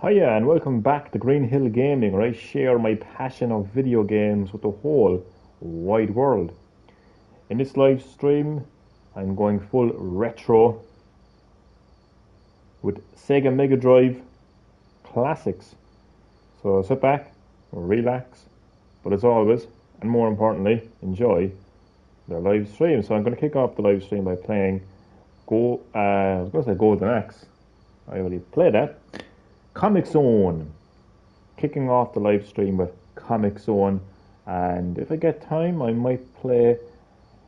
Hiya and welcome back to Green Hill Gaming, where I share my passion of video games with the whole wide world. In this live stream, I'm going full retro with SEGA Megadrive classics. So sit back, relax, but as always, and more importantly, enjoy the live stream. So I'm going to kick off the live stream by playing I was going to say Golden Axe. I already played that. Comic Zone. Kicking off the live stream with Comic Zone, and if I get time, I might play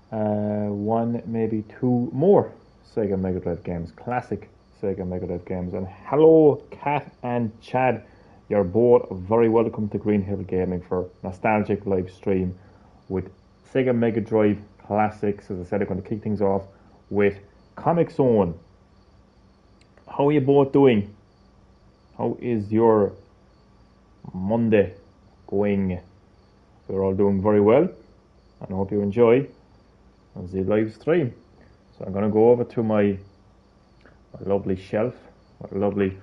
one, maybe two more Sega Mega Drive games, classic Sega Mega Drive games. And hello, Kat and Chad. You're both very welcome to Green Hill Gaming for nostalgic live stream with Sega Mega Drive classics. As I said, I'm going to kick things off with Comic Zone. How are you both doing? How is your Monday going? We're all doing very well, and I hope you enjoy the live stream. So I'm going to go over to my lovely shelf, my lovely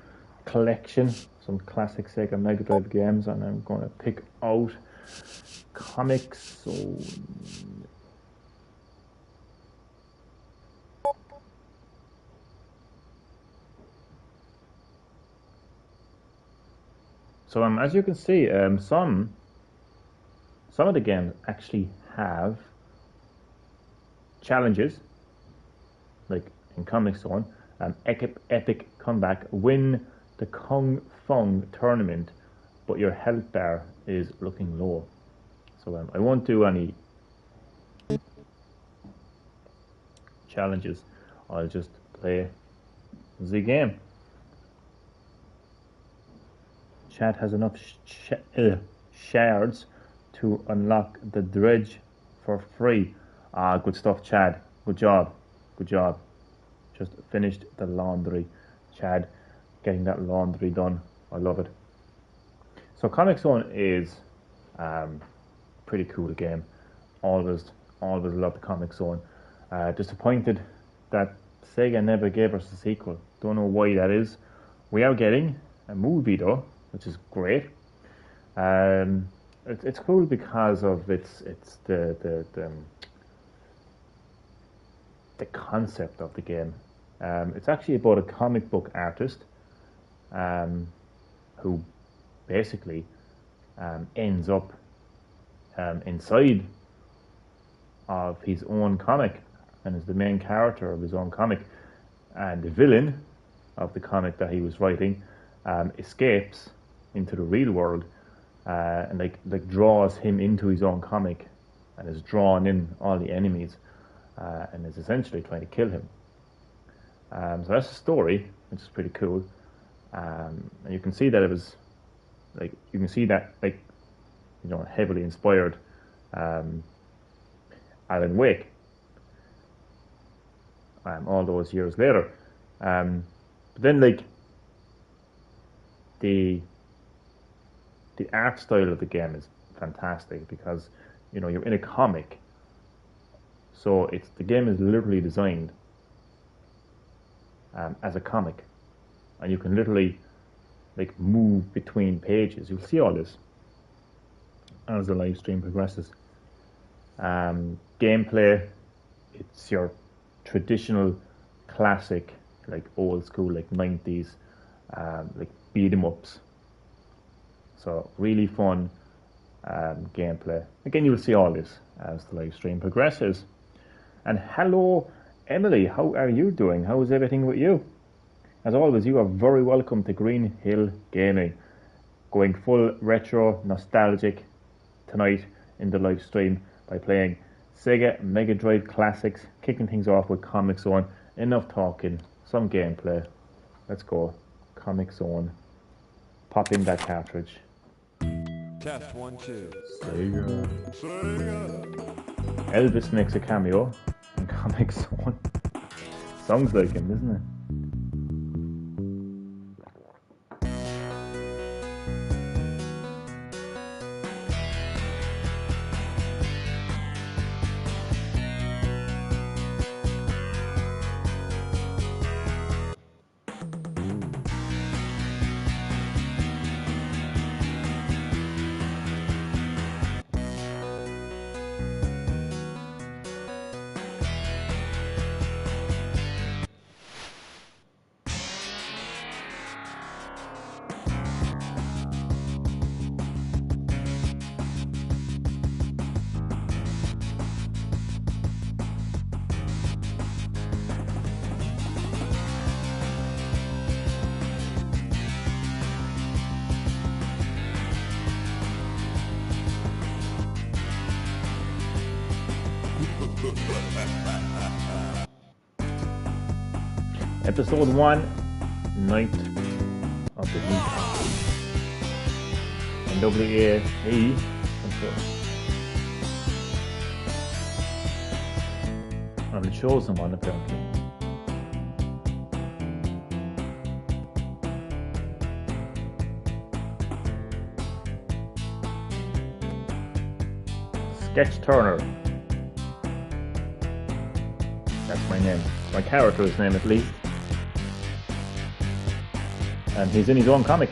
collection, some classic Sega Mega Drive games, and I'm going to pick out Comic Zone. So as you can see, some of the games actually have challenges, like in Comic Zone, epic comeback, win the Kung Fung tournament, but your health bar is looking low. So I won't do any challenges. I'll just play the game. Chad has enough shards to unlock the dredge for free. Ah, good stuff, Chad. Good job. Good job. Just finished the laundry. Chad, getting that laundry done. I love it. So Comic Zone is pretty cool game. Always loved Comic Zone. Disappointed that Sega never gave us a sequel. Don't know why that is. We are getting a movie though, which is great. It's cool because of it's the concept of the game. It's actually about a comic book artist who basically ends up inside of his own comic and is the main character of his own comic, and the villain of the comic that he was writing escapes into the real world and like draws him into his own comic and is drawn in all the enemies and is essentially trying to kill him. So that's the story, which is pretty cool. And you can see that it was heavily inspired Alan Wake all those years later. But then the art style of the game is fantastic because you're in a comic, so the game is literally designed as a comic, and you can literally move between pages. You'll see all this as the live stream progresses. Gameplay, it's your traditional classic, old school, 90s beat 'em ups. So really fun gameplay. Again, you'll see all this as the live stream progresses. And hello, Emily, how are you doing? How is everything with you? As always, you are very welcome to Green Hill Gaming. Going full retro, nostalgic tonight in the live stream by playing Sega Mega Drive classics, kicking things off with Comic Zone. Enough talking, some gameplay. Let's go. Comic Zone. Pop in that cartridge. Test 1, 2. Sega. Elvis makes a cameo in Comic Zone. Sounds like him, doesn't it? Episode 1, Night of the Week. NWAE control. And it shows them on apparently. Sketch Turner. That's my name. My character's name at least. And he's in his own comic.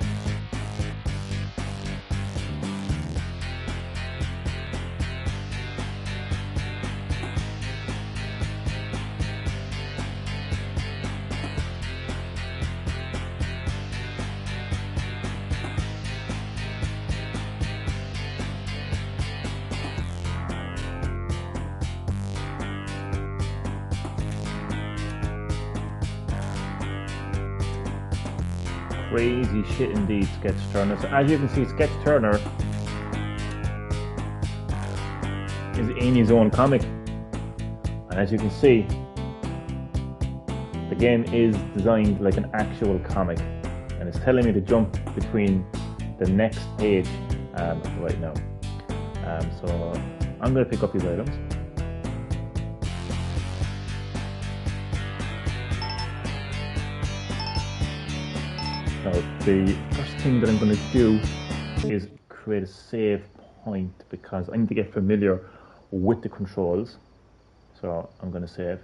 Crazy shit indeed, Sketch Turner. So as you can see, Sketch Turner is in his own comic. And as you can see, the game is designed like an actual comic. And it's telling me to jump between the next page right now. So I'm going to pick up these items. Now, the first thing that I'm going to do is create a save point because I need to get familiar with the controls. So I'm going to save.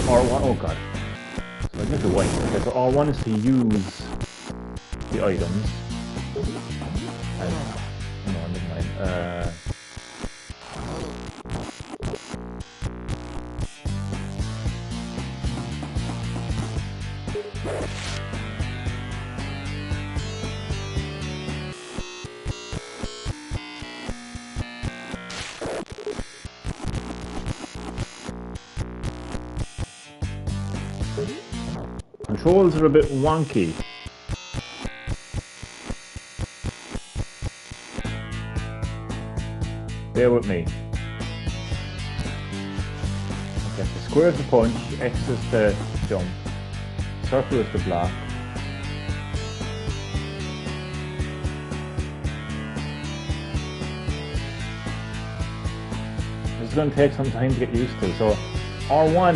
R1, oh god. So I need to wait. Okay, so R1 is to use the items. And no, never mind. Controls are a bit wonky. Bear with me. Okay, so square is the punch, X is the jump, circle is the block. This is going to take some time to get used to. So R1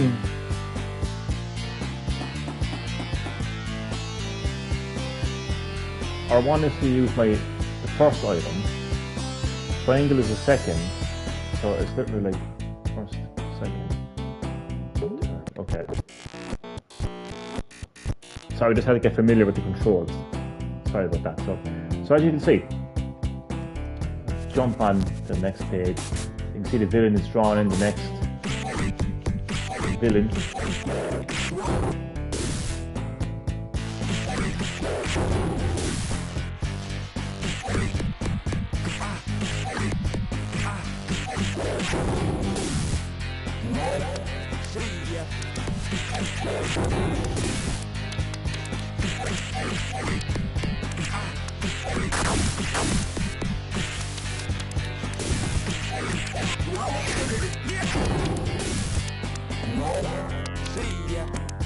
is to use the first item. Triangle is the second, so it's literally like first, second, okay. So I just had to get familiar with the controls. Sorry about that. So as you can see, let's jump on the next page. You can see the villain is drawn in the next villain.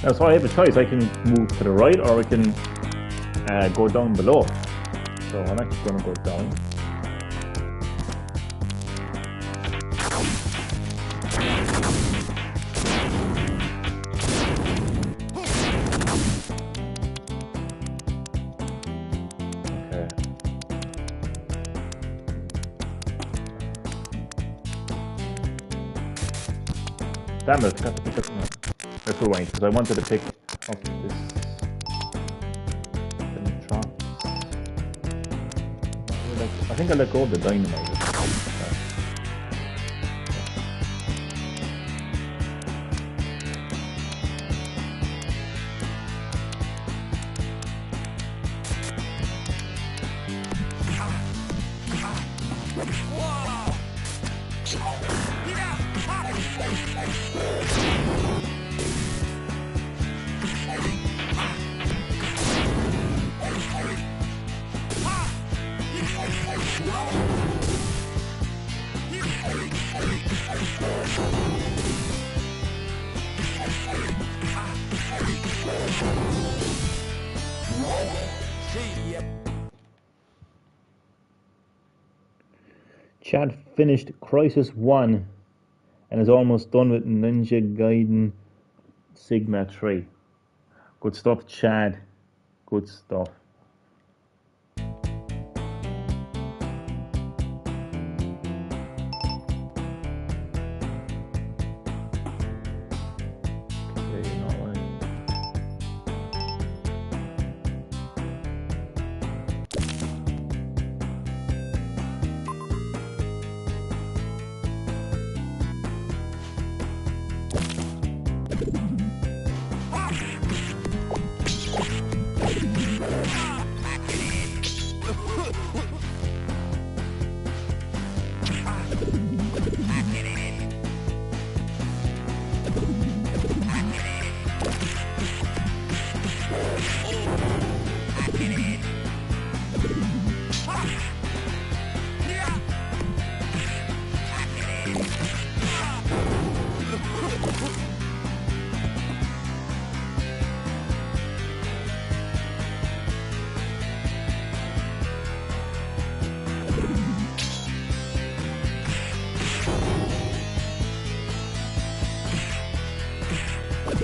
Now, so I have a choice. I can move to the right or I can go down below. So I'm actually going to go down. Damn it, I forgot to pick up. Let's rewind because I wanted to pick up this. I think I let go of the dynamite. Chad finished Crisis 1 and is almost done with Ninja Gaiden Sigma 3. Good stuff, Chad. Good stuff.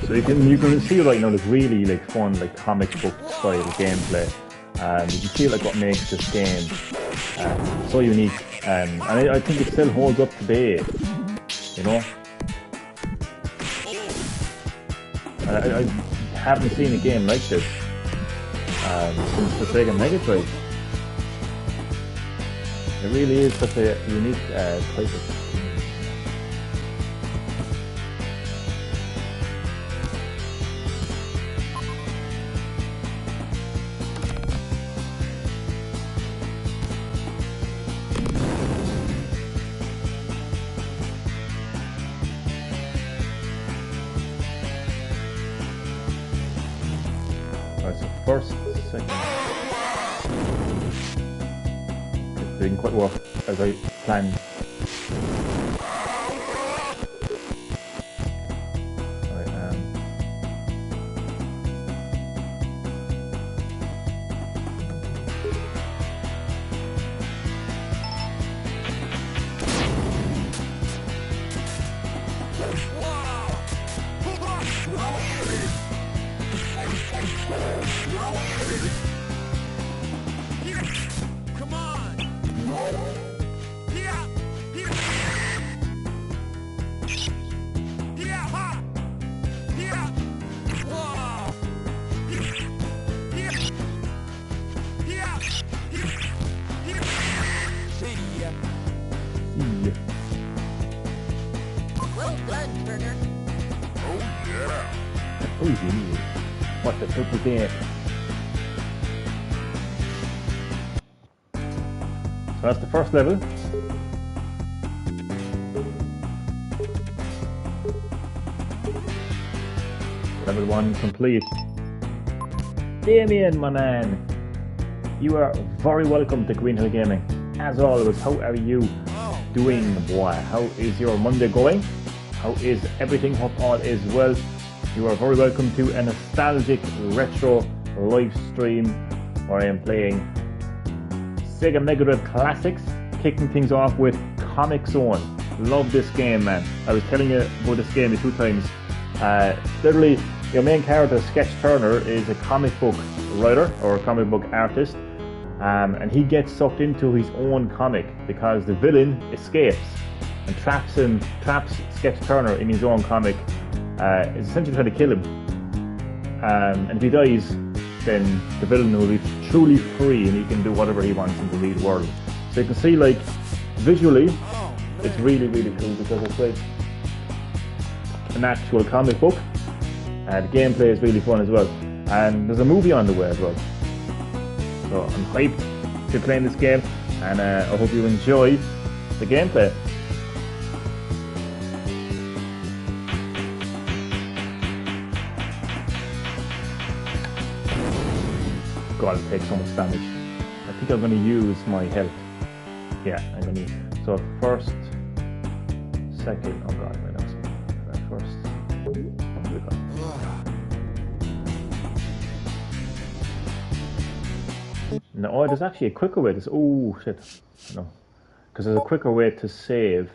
So you can see right now there's really like fun like comic book style gameplay. You can see like what makes this game so unique, and I think it still holds up today. You know, I haven't seen a game like this since the SEGA Megadrive. It really is such a unique type of. Alright, so first, second. It didn't quite work as I planned. Come on! Well done, Burger. Oh yeah. What the fuck was that? So that's the first level. Level 1 complete. Damien, my man, you are very welcome to Green Hill Gaming. As always, how are you doing, boy? How is your Monday going? How is everything? Hope all is well. You are very welcome to a nostalgic retro live stream where I am playing SEGA Megadrive Classics, kicking things off with Comic Zone. Love this game, man. I was telling you about this game 2 times. Literally, your main character, Sketch Turner, is a comic book writer or a comic book artist, and he gets sucked into his own comic because the villain escapes and traps Sketch Turner in his own comic. Is essentially trying to kill him, and if he dies, then the villain will be truly free and he can do whatever he wants in the real world. So you can see, like, visually, it's really, really cool because it's like an actual comic book. The gameplay is really fun as well, and there's a movie on the way as well. So I'm hyped to playing this game, and I hope you enjoy the gameplay. God, it takes so much damage. I think I'm going to use my health. Yeah, I'm going to. So first, second. Oh God, wait, that's first. Oh my God. No, oh, there's actually a quicker way to... Oh, shit. No. Because there's a quicker way to save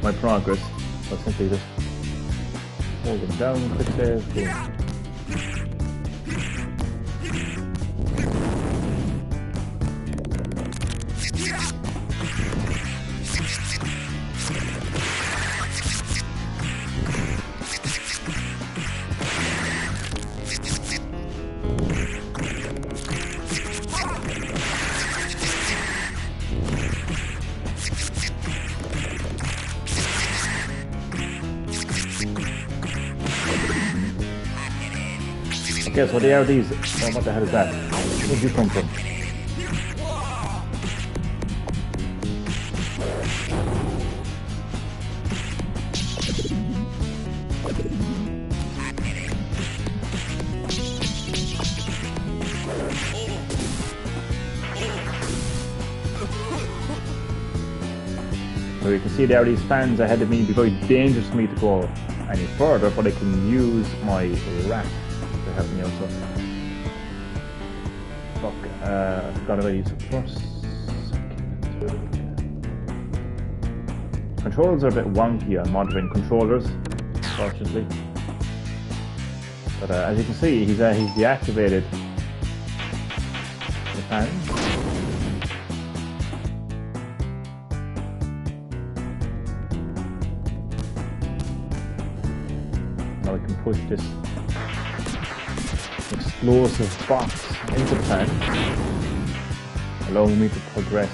my progress. I'll simply just hold them down, quick save, boom. Okay, so they are these. Oh, what the hell is that? Where did you come from? So you can see there are these fans ahead of me. It'd be very dangerous for me to go any further, but I can use my rat to help me out. So, fuck, I forgot about these first. Controls are a bit wonky on modern controllers, unfortunately. But as you can see, he's deactivated the fans. Now we can push this explosive box into the fan, allowing me to progress.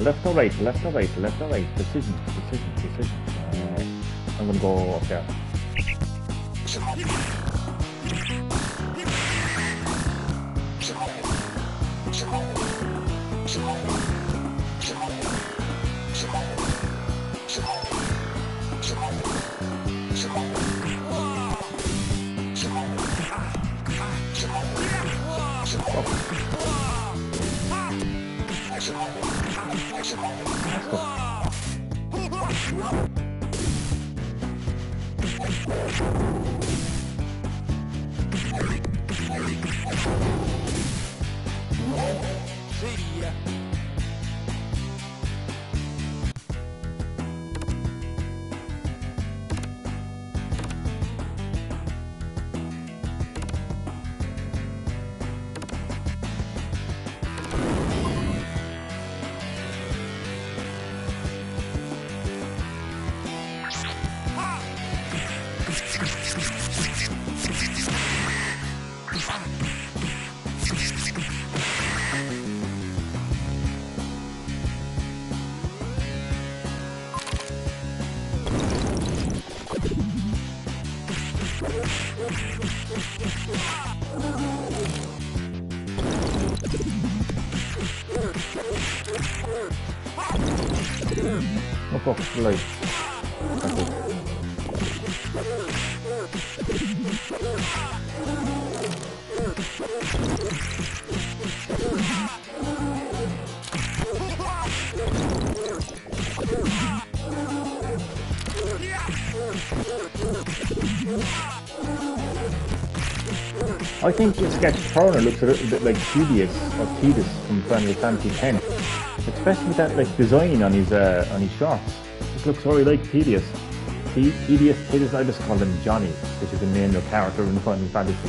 Left or right, left or right, left or right. Decision. I'm gonna go up there. Oh fuck, too late. I think Sketch Turner looks a little bit like Tedious or Tidus from Final Fantasy X, especially with that like design on his shorts. It looks very like Tedious. Tidus, I just call him Johnny, which is the name of the character in Final Fantasy.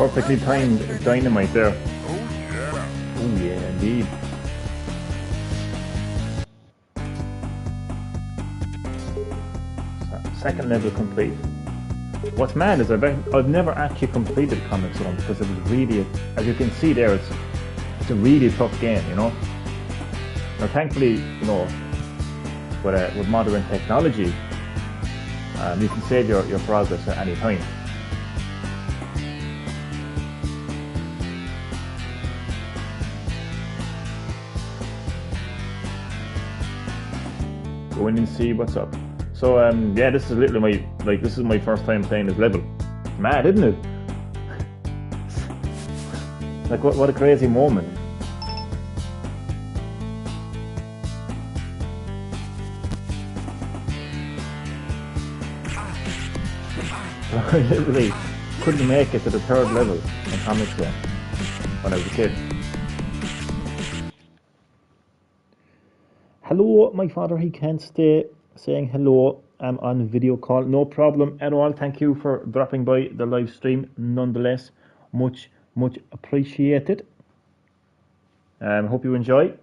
perfectly timed dynamite there. Oh yeah. Oh yeah, indeed. So, second level complete. What's mad is I've never actually completed Comic Zone because it was really, as you can see there, it's a really tough game, you know. Now, thankfully, you know, with modern technology, you can save your progress at any time. Go in and see what's up. So yeah, this is literally this is my first time playing this level. Mad, isn't it? Like what a crazy moment. I literally couldn't make it to the third level in Comic Zone when I was a kid. Hello, my father, he can't stay saying hello. I'm on video call. No problem at all. Thank you for dropping by the live stream. Nonetheless, much appreciated. Hope you enjoy.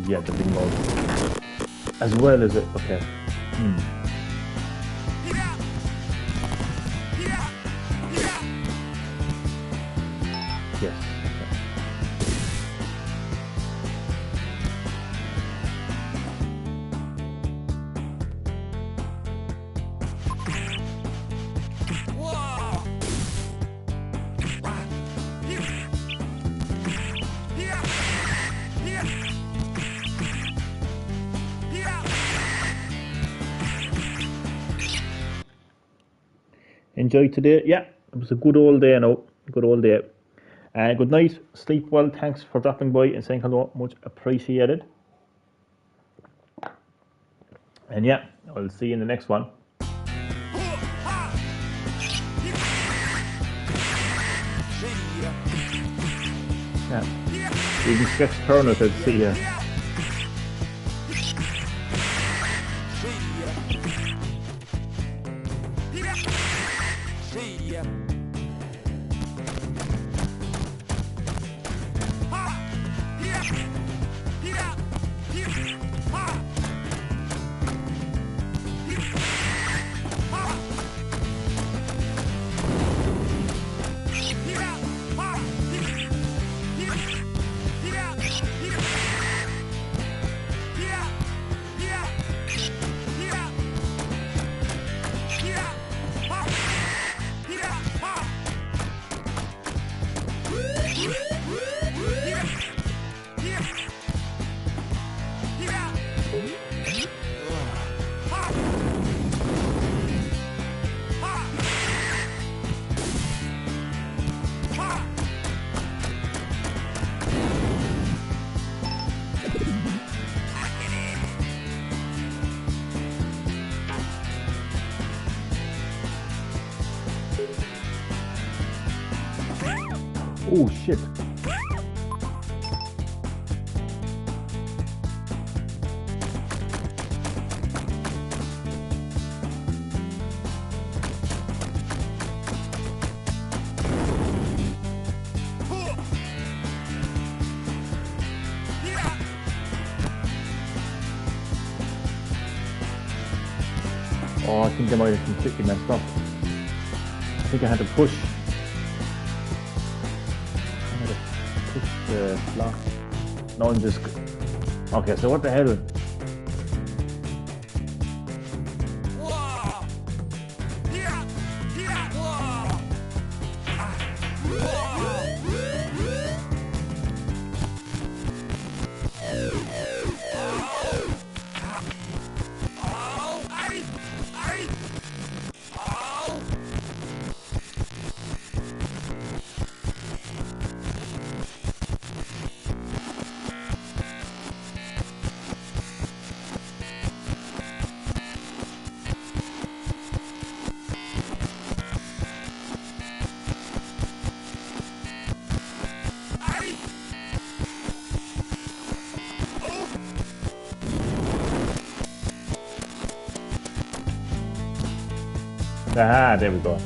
Yeah, the big mode. As well as it. Okay. Yes. Enjoy today. Yeah, it was a good old day now. Good old day. Good night. Sleep well. Thanks for dropping by and saying hello. Much appreciated. And yeah, I'll see you in the next one. Yeah. Even Sketch Turner said see ya. Oh shit. Oh, I think I might have completely messed up. I think I had to push the block. No one just... Okay, so what the hell? Ah, there we go.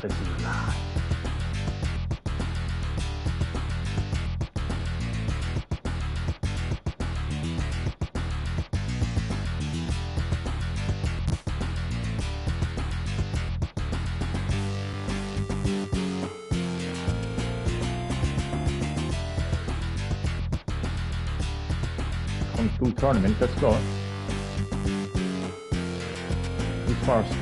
This is live. Kung Fu tournament, let's go. Who's first?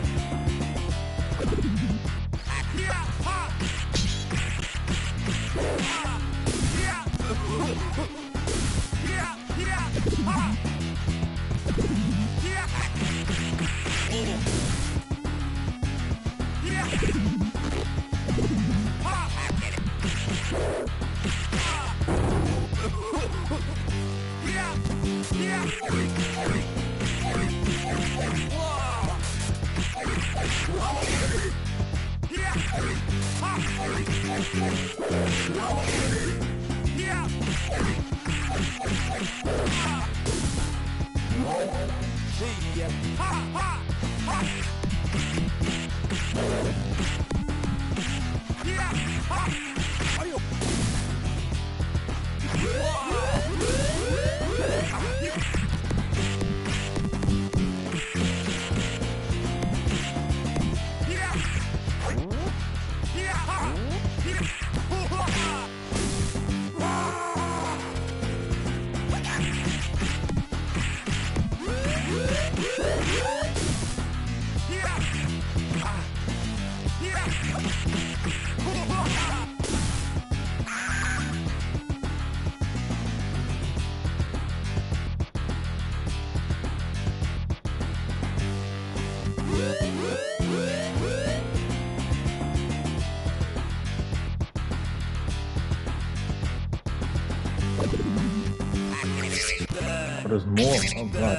Oh, there's more. Oh god.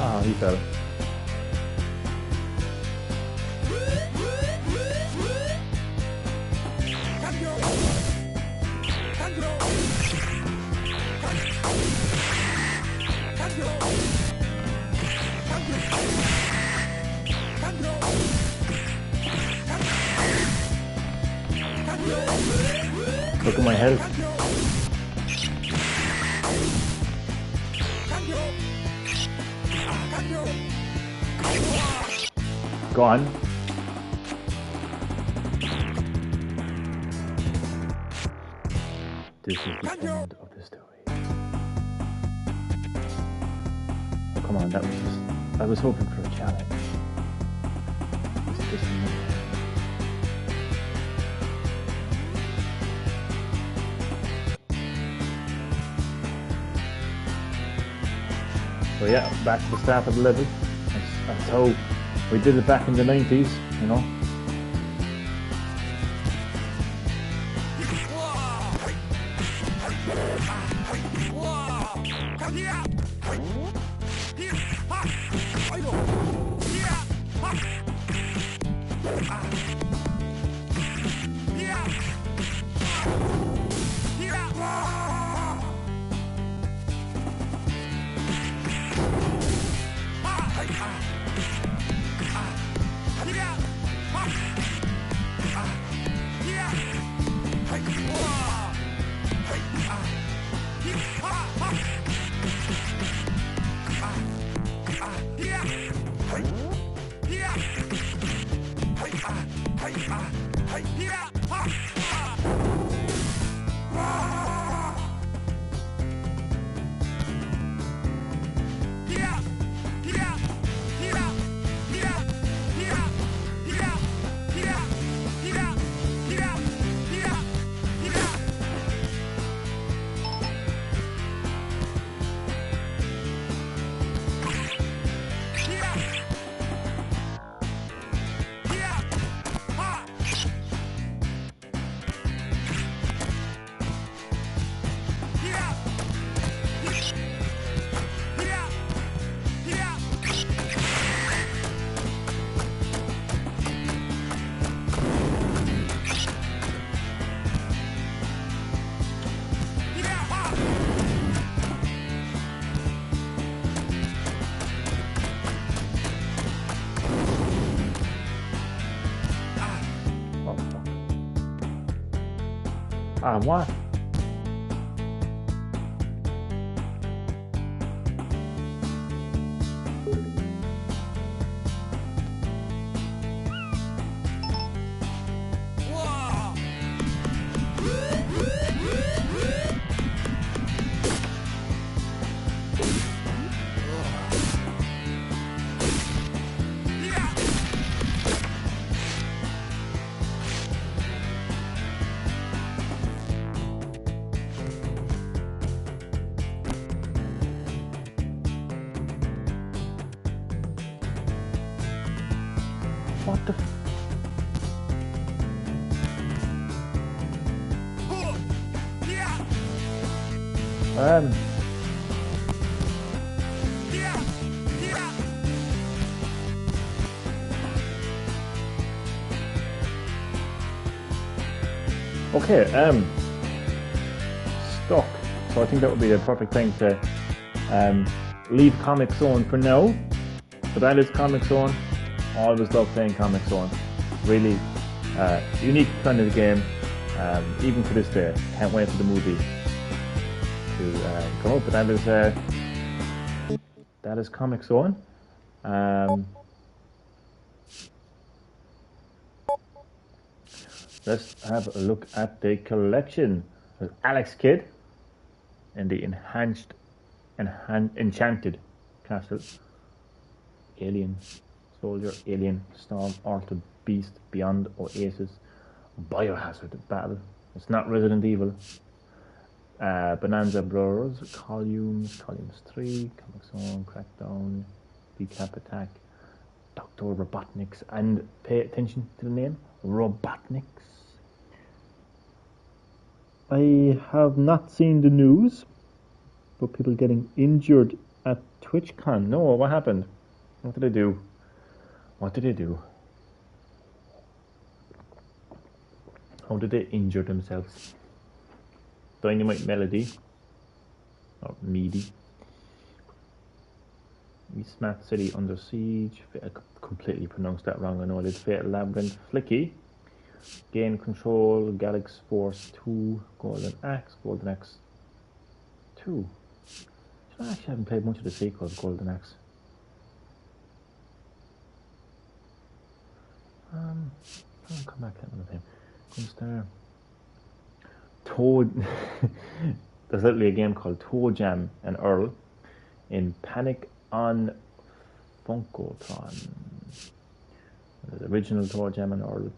Ah, he fell. Look at my health. Gone. This is the end of the story. Oh, come on, that was just... I was hoping for a challenge. It's just so yeah, back to the start of the level. That's how we did it back in the 90s, you know. Ah, what? Whoa! Yeah! What the? Yeah! Um. Yeah! Yeah! Okay. Stuck. So I think that would be the perfect thing to leave Comic Zone for now. So that is Comic Zone. Always love playing Comic Zone. Really unique kind of game. Even to this day, can't wait for the movie to come up. But that is Comic Zone. Let's have a look at the collection. There's Alex Kidd in the Enchanted Castle. Alien Soldier, Alien Storm, Altered Beast, Beyond Oasis, Biohazard Battle. It's not Resident Evil. Bonanza Bros, Columns 3, Comic Zone, Crackdown, Decap Attack, Dr. Robotnik's, and pay attention to the name, Robotnik's. I have not seen the news, but people getting injured at TwitchCon. No, what happened? What did they do? What did they do? How did they injure themselves? Dynamite Melody, or Meaty. Smart City Under Siege. I completely pronounced that wrong. I know I did. Fatal Labyrinth, Flicky. Gain Control, Galaxy Force 2, Golden Axe 2. I actually haven't played much of the sequels, Golden Axe. I'll come back to that another time. Comes there. Toad. There's literally a game called Toe Jam and Earl in Panic on Funkotron. There's original Toe Jam and Earl,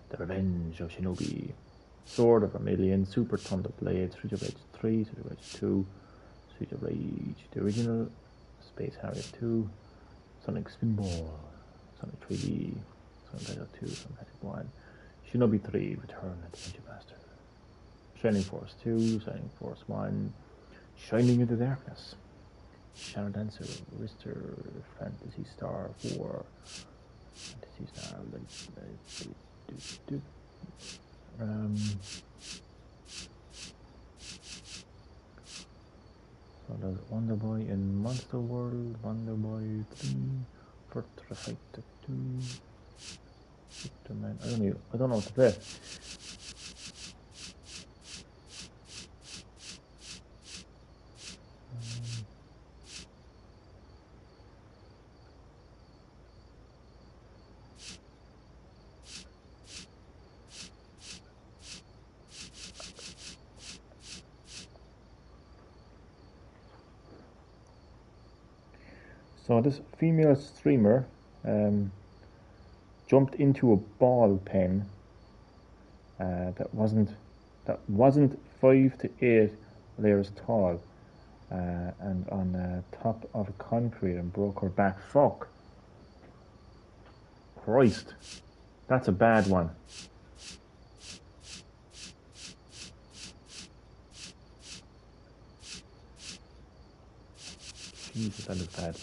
The Revenge of Shinobi, Sword of Vermilion, Super Thunder Blade, Street of Rage 3, Street of Rage 2, Street of Rage, the original, Space Harrier 2, Sonic Spinball, Sonic 3D, Sonic Battle 2, Sonic Magic 1, Shinobi 3, Return of the Adventure Master, Shining Force 2, Shining Force 1, Shining into Darkness, Shadow Dancer, Rister, Fantasy Star 4, Fantasy Star, so there's Wonder Boy in Monster World, Wonder Boy 3, Fortress Fighter 2, Superman. I don't know what to play. So this female streamer jumped into a ball pen that wasn't 5 to 8 layers tall and on top of concrete and broke her back. Fuck. Christ. That's a bad one. Jesus, that is bad.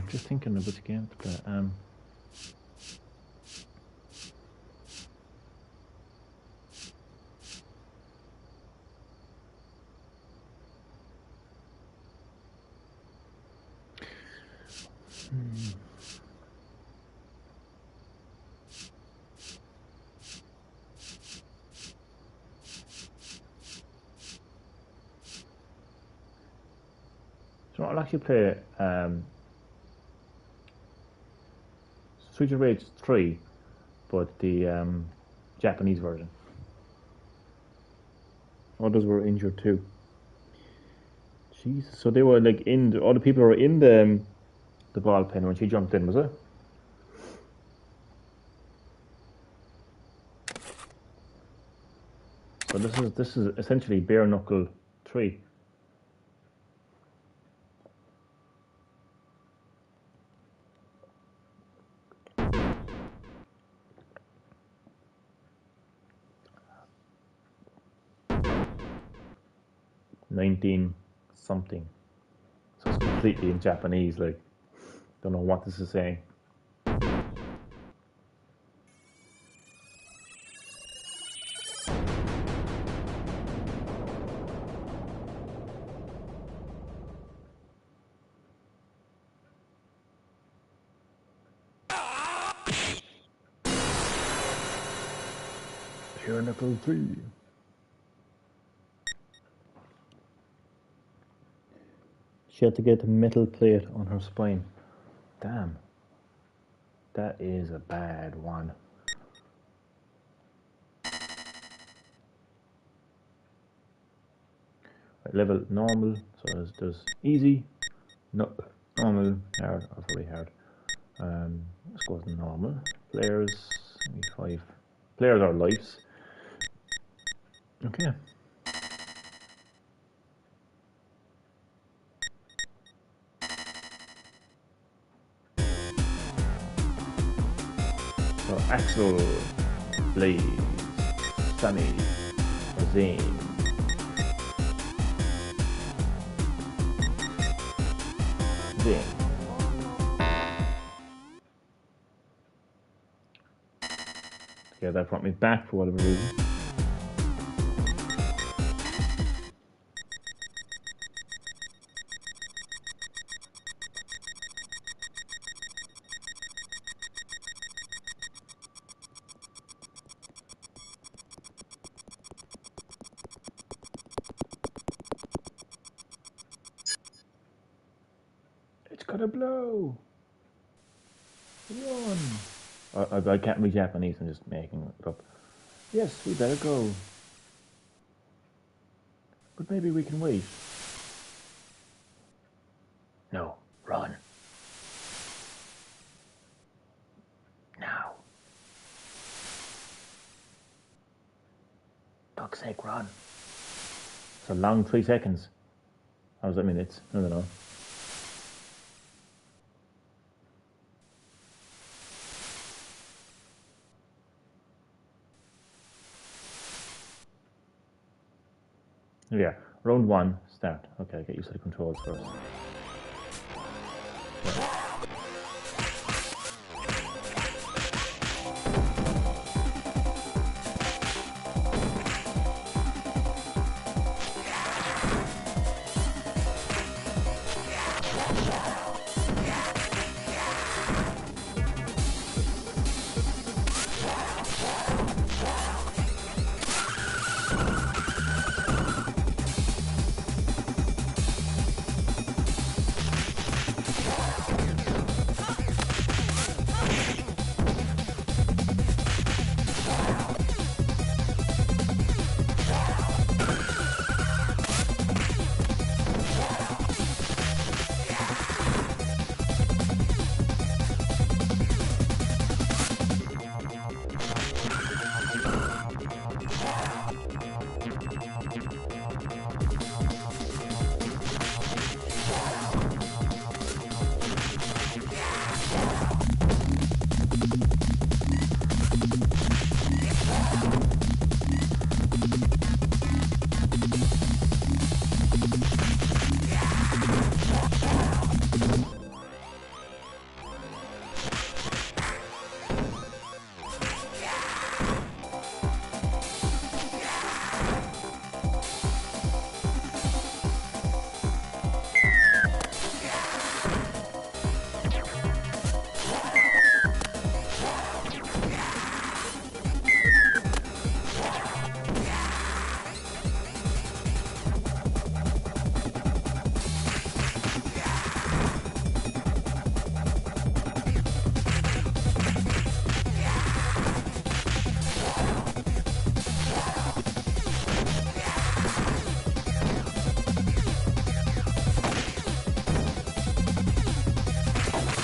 Just thinking of which game to play. So I'll actually play Streets of Rage 3, but the Japanese version. Others were injured too. Jesus, so they were like all the people were in the ball pin when she jumped in, was it? So this is essentially bare knuckle 3. $19 something. So it's completely in Japanese, like don't know what this is saying. Bare knuckle 3. She had to get a metal plate on her spine. Damn. That is a bad one. Right, level normal. So there's easy, normal, hard, or very hard. Let's go with normal. Players, 5. Players are lives. Okay. So Axel, Blaze, Sunny, Zane. Yeah, that brought me back for whatever reason. It's gonna blow! Run! I can't read Japanese, I'm just making it up. Yes, we better go. But maybe we can wait. No, run. Now. Fuck's sake, run. It's a long 3 seconds. How was that minutes? I don't know. Yeah, round 1, start. Okay, get used to the controls first. Yeah.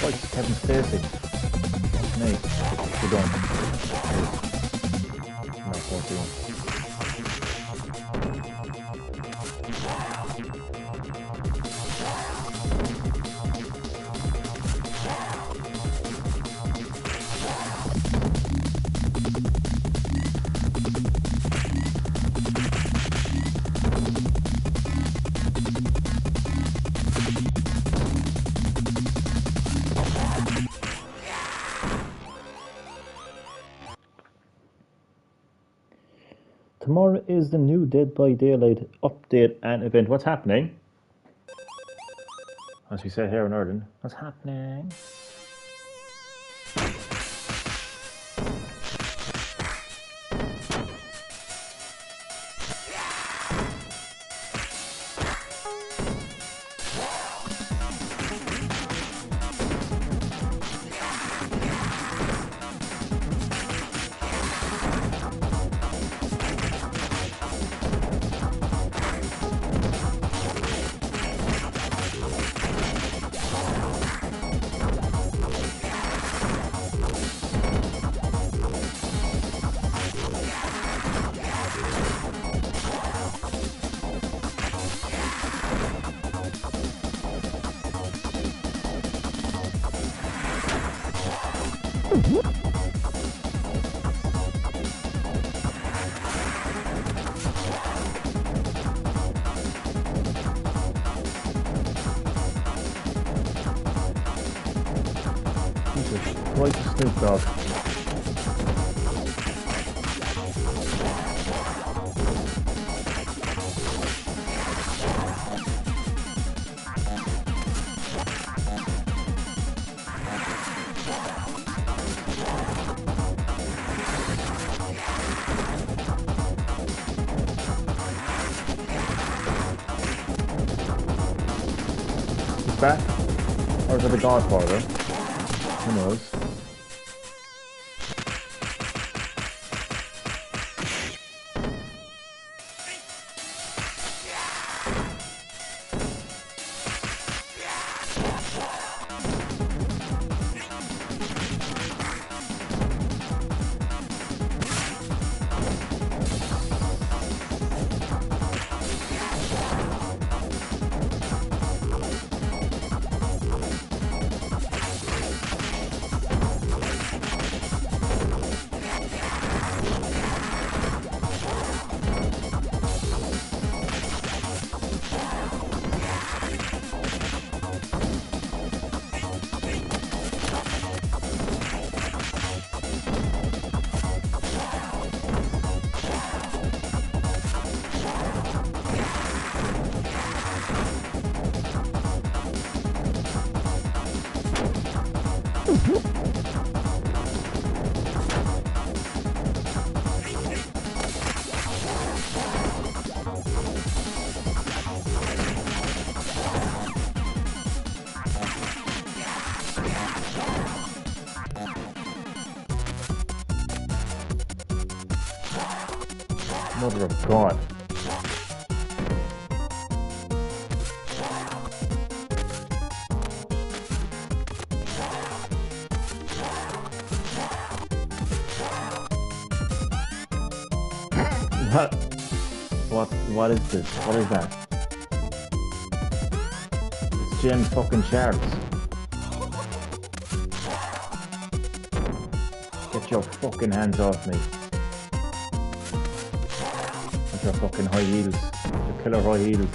Christ, Kevin Spacey. Me. We're done. No, 14. Tomorrow is the new Dead by Daylight update and event. What's happening? As we say here in Ireland, what's happening? Right to Snoop Dogg. He's back? Or is it the Godfather? Who knows? Mother of God. What is this? What is that? It's Jim fucking Sharks. Get your fucking hands off me. With your fucking high heels. Your killer high heels.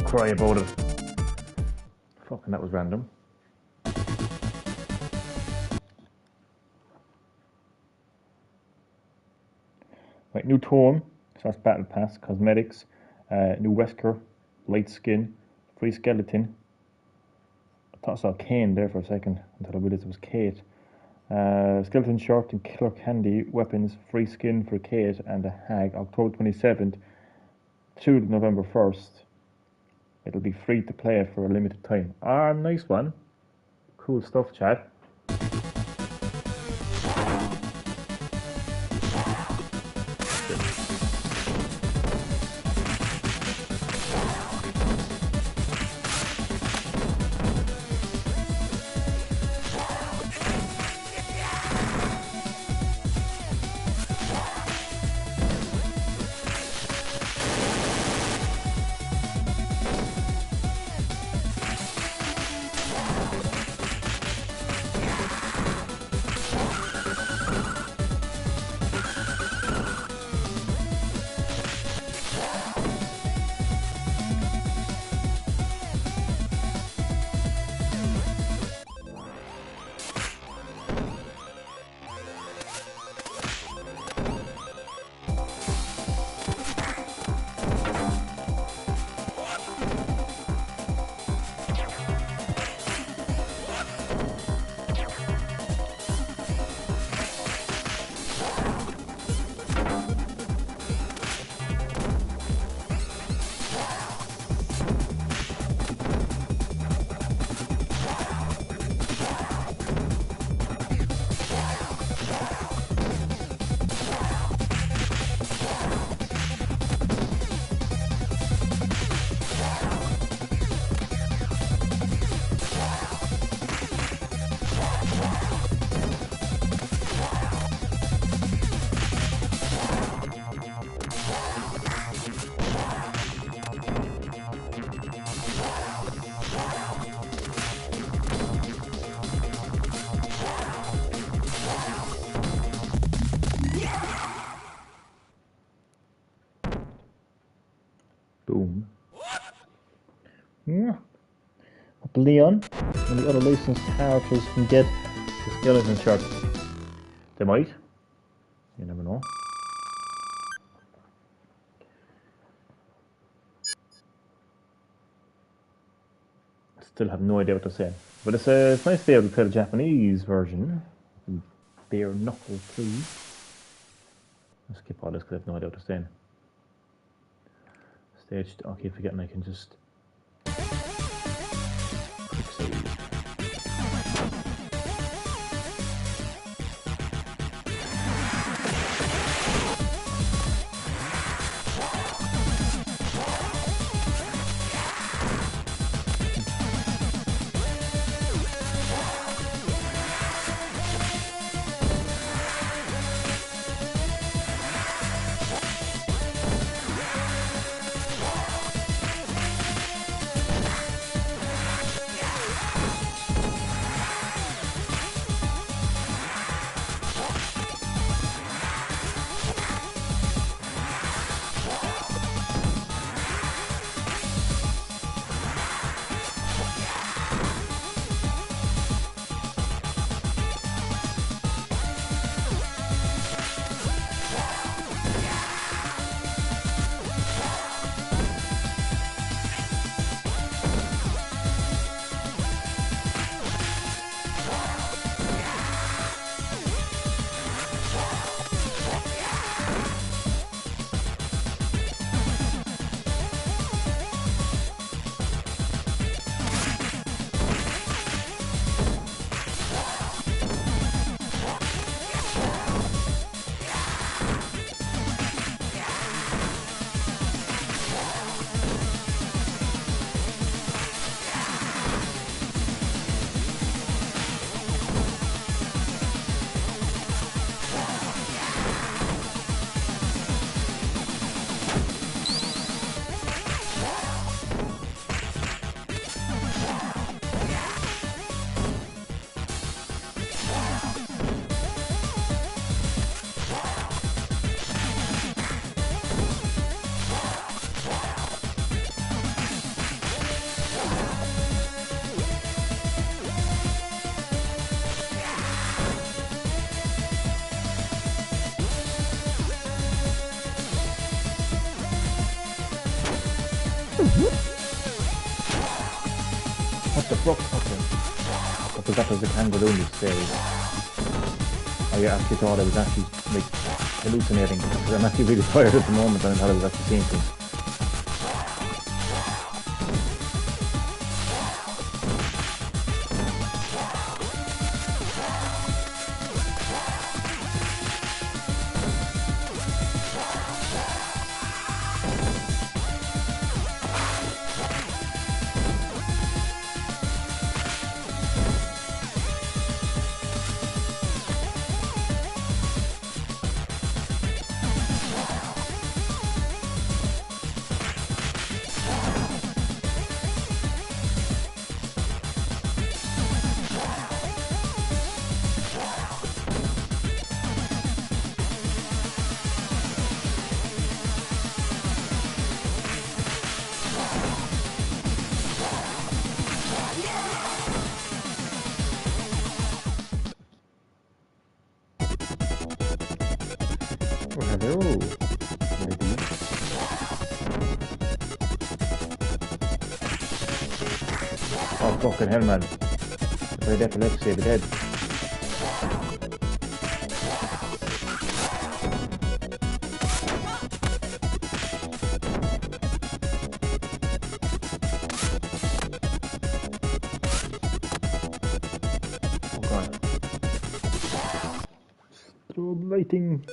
Cry about it. Fucking that was random. Right, new tone, so that's Battle Pass, cosmetics, new Wesker, light skin, free skeleton. I thought I saw Kane there for a second until I realised it was Kate. Skeleton shirt and killer candy weapons, free skin for Kate and the Hag, October 27th to November 1st. It'll be free to play for a limited time. Ah, nice one. Cool stuff, Chad. Boom. Yeah. Leon and the other licensed characters can get the skeleton shirt. They might. You never know. Still have no idea what they're saying. But it's nice to be able to play the Japanese version. Bare knuckle, please. I'll skip all this because I have no idea what they're saying. Stage. I keep forgetting I can just. Quick save. What the fuck? Okay. I forgot there's a kangaroo in this series. I actually thought I was actually like hallucinating because I'm actually really tired at the moment and I thought I was actually seeing things. Oh, hello, lady. Oh, fucking hell, man. If I had epilepsy, I'd be dead. Oh, God. Strobe lighting.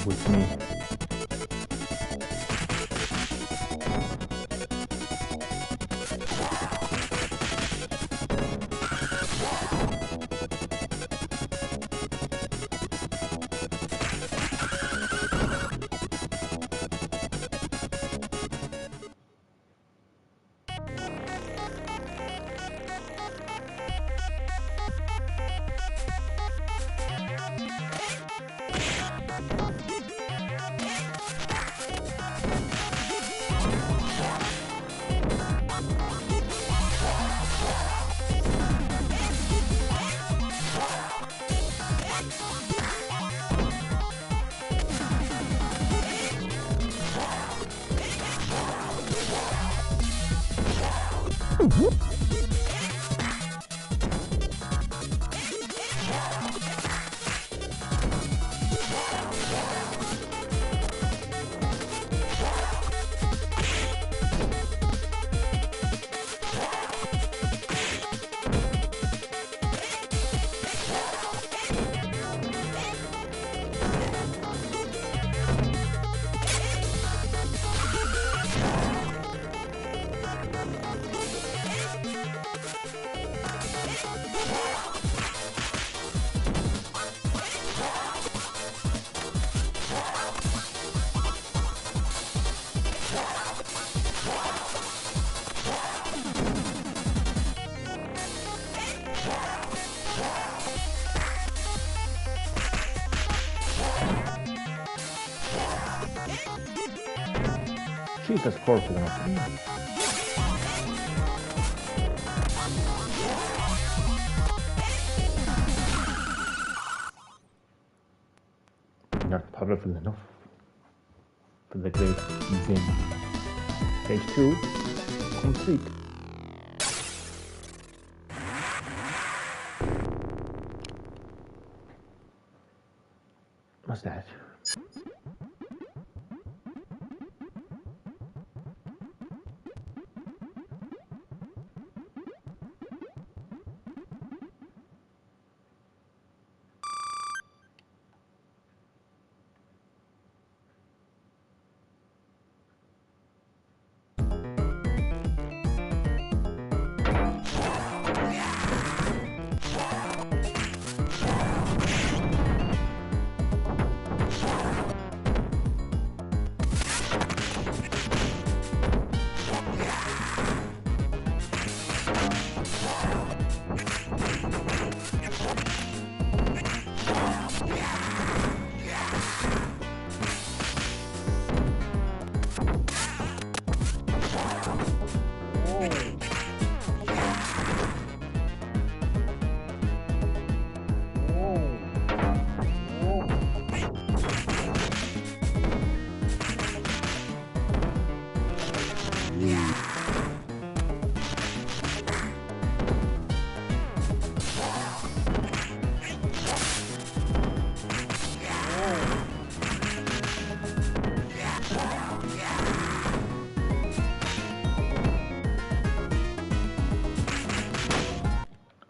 With me. Jeez, that's powerful enough. Not powerful enough for the great Zen. Stage 2 complete. What's that?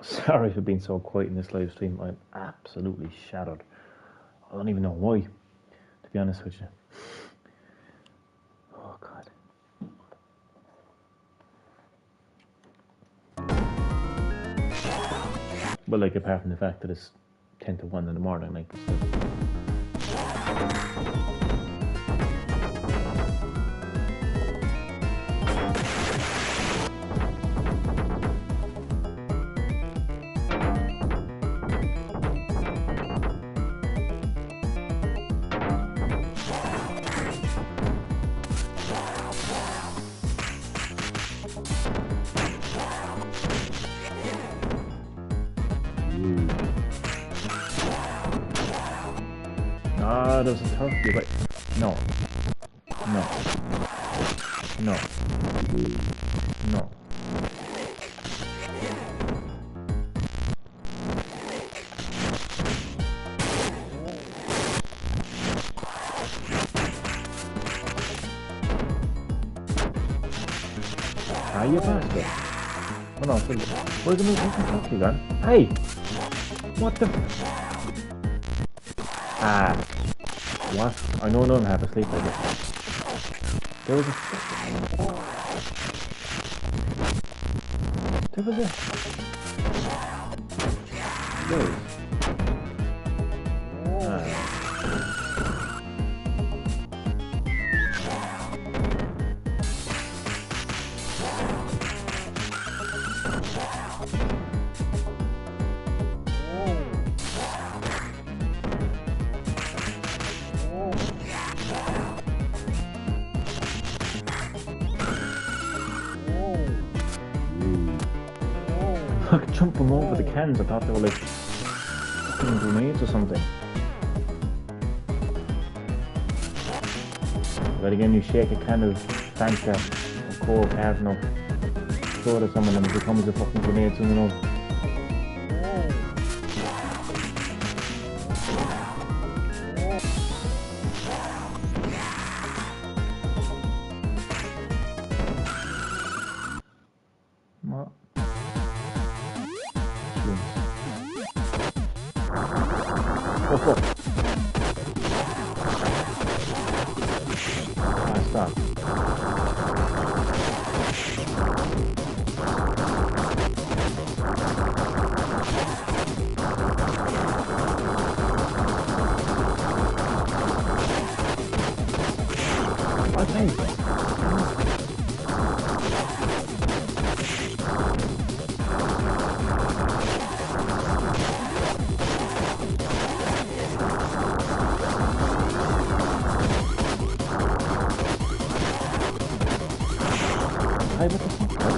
Sorry for being so quiet in this live stream. I'm absolutely shattered. I don't even know why, to be honest with you. Oh God. But like, apart from the fact that it's 10 to 1 in the morning, like, there's a turkey, but no. No. No. No. Ah, you bastard. Oh no, where's the turkey gone? Hey! What the? Ah. What? I know none have a sleep like this. There was a... There was a... There was... I could jump them over the cans. I thought they were like fucking grenades or something. But again, you shake a can of Fanta or Coke, I don't know. show it to someone and it becomes a fucking grenade thing, you know. What? Oh fuck. Ah, stop. Okay. Hey, what the fuck, bro?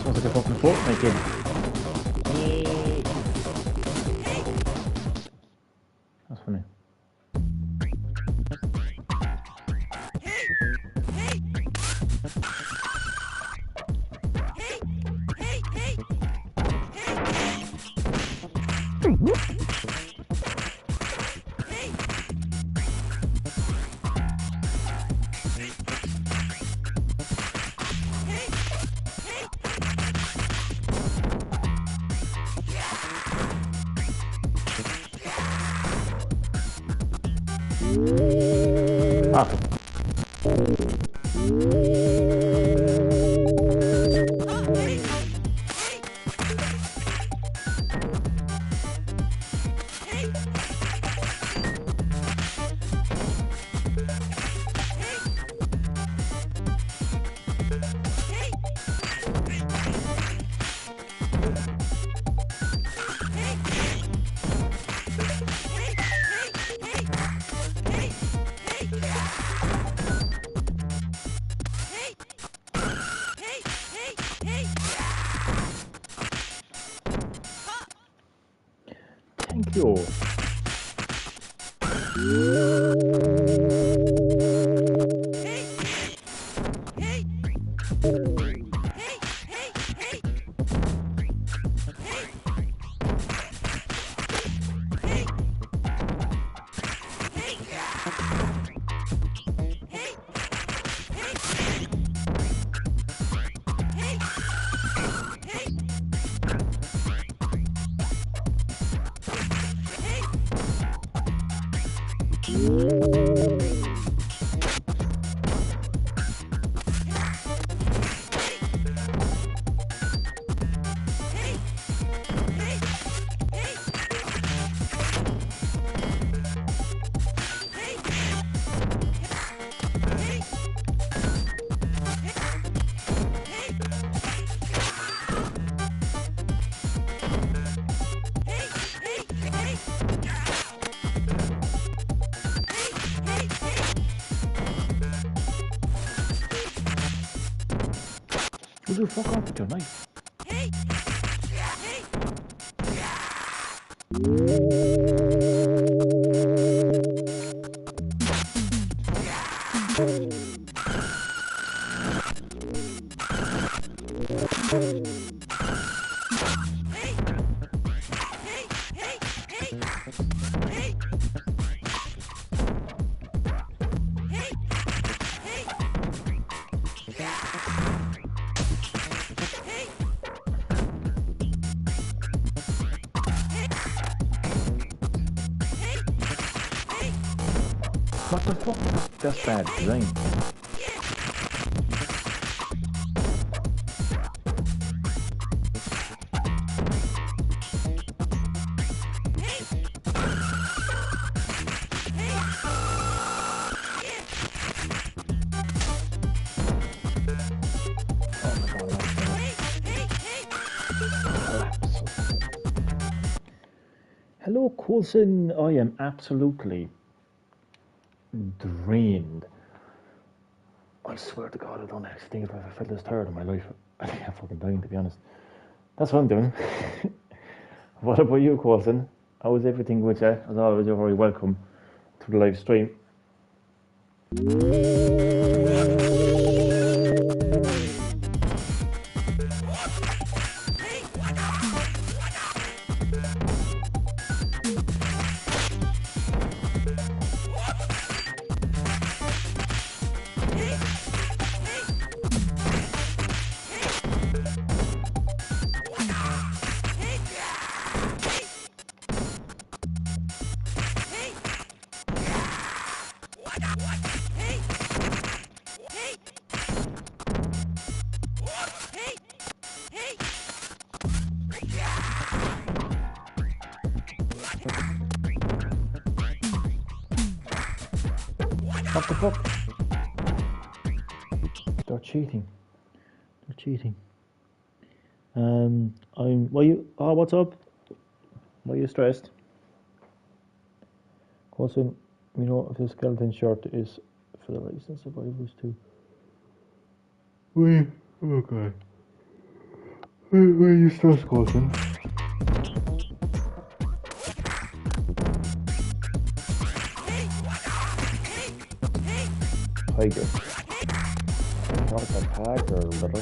Sounds like a fucking Fortnite game. That's funny. Ah. Thank you. Will you fuck off with your knife? What the fuck? That's bad design. Hello, Coulson. I am absolutely drained. I swear to God, I don't actually think I've ever felt this tired in my life. I think I'm fucking dying, to be honest. That's what I'm doing. What about you, Coulson? How is everything with you? As always, you're very welcome to the live stream. What the fuck? They're cheating. They're cheating. What's up? Why are you stressed? Coulson, we know if the skeleton short is for the license survivors too. Why? Okay. Why are you stressed, Coulson? Tiger. Not a pack or whatever.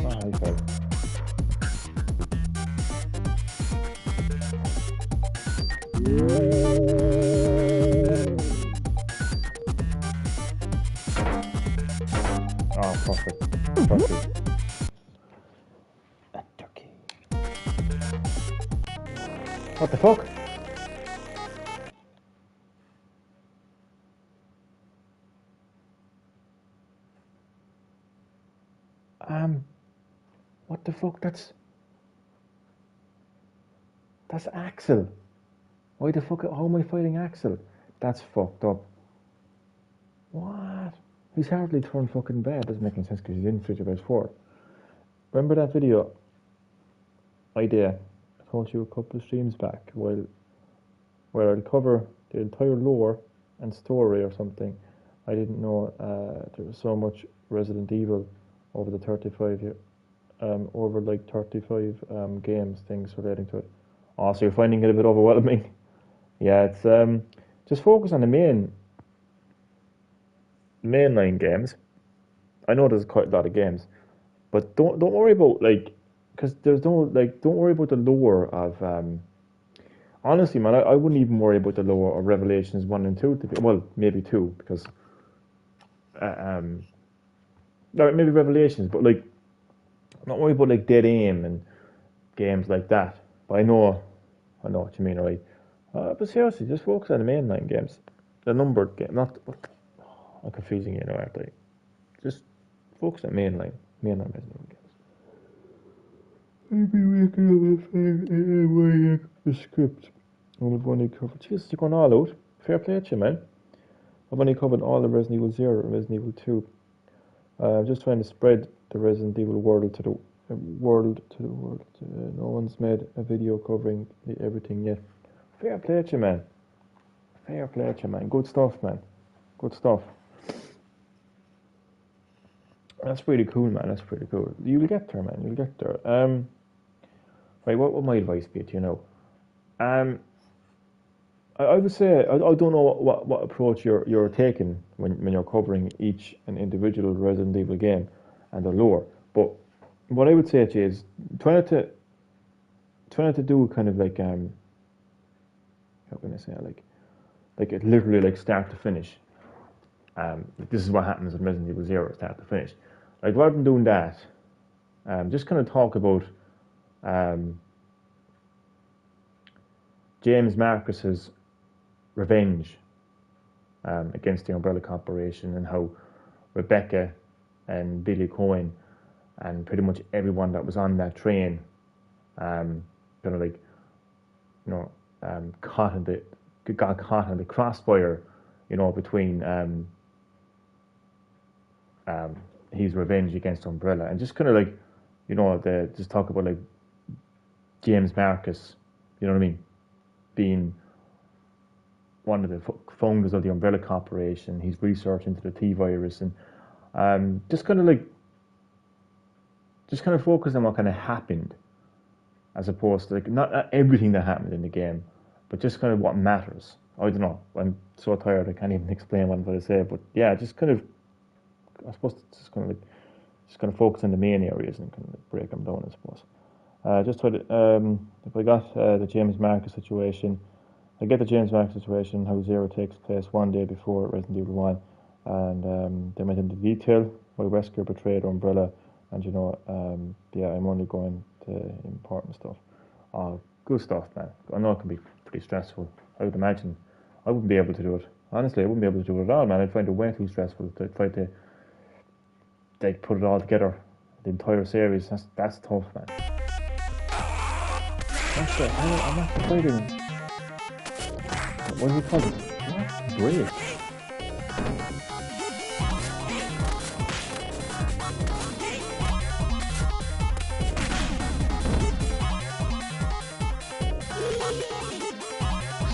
Ah, I fell. Oh, perfect. Perfect. A turkey. What the fuck? What the fuck? That's Axel. Why the fuck? How am I fighting Axel? That's fucked up. What? He's hardly turned fucking bad. Doesn't make any sense because he's in Future Base 4. Remember that video I told you a couple of streams back where I'll cover the entire lore and story or something. I didn't know there was so much Resident Evil over the 35 year, over like 35 games, things relating to it. Oh, so you're finding it a bit overwhelming. Yeah, it's just focus on the mainline games. I know there's quite a lot of games, but don't worry about because there's no don't worry about the lore of honestly, man, I wouldn't even worry about the lore of Revelations 1 and 2 well, maybe 2 because no, maybe Revelations, but not worry about Dead Aim and games like that. But I know what you mean, right? But seriously, just focus on the mainline games, the numbered game. Not I'm confusing you now, aren't I? Just focus on mainline Resident Evil games. I've been waking up the script. I've only covered. Jesus, you're going all out. Fair play to you, man. I've only covered all the Resident Evil 0 and Resident Evil 2. I'm just trying to spread the Resident Evil world to the world. No one's made a video covering everything yet. Fair play to you, man. Fair play to you, man. Good stuff, man. Good stuff. That's pretty cool, man. That's pretty cool. You'll get there, man. You'll get there. Right, what would my advice be to you now? I would say I don't know what approach you're taking when you're covering each an individual Resident Evil game and the lore. But what I would say to you is try not to do kind of how can I say it literally start to finish. This is what happens in Resident Evil 0, start to finish. Rather than doing that, just kind of talk about James Marcus's revenge against the Umbrella Corporation and how Rebecca and Billy Cohen and pretty much everyone that was on that train got caught in the crossfire, between his revenge against Umbrella, and just kind of you know, they just talk about like James Marcus, you know what I mean, being one of the founders of the Umbrella Corporation. He's research into the T virus, and just kind of focus on what kind of happened, as opposed to like not everything that happened in the game, but just kind of what matters. I don't know. I'm so tired I can't even explain what I'm going to say. But yeah, just kind of, I suppose, just kind of focus on the main areas and kind of like break them down, I suppose. Just try to, if I got the James Marcus situation, I get the James Marcus situation, how Zero takes place one day before Resident Evil 1, and they went into detail why Wesker betrayed Umbrella, and you know, yeah, I'm only going to important stuff. Good stuff, man. I know it can be pretty stressful. I would imagine I wouldn't be able to do it. Honestly, I wouldn't be able to do it at all, man. I'd find it way too stressful to try to like put it all together. The entire series, that's tough, man. I'm not fighting. What do you call it? What? Break.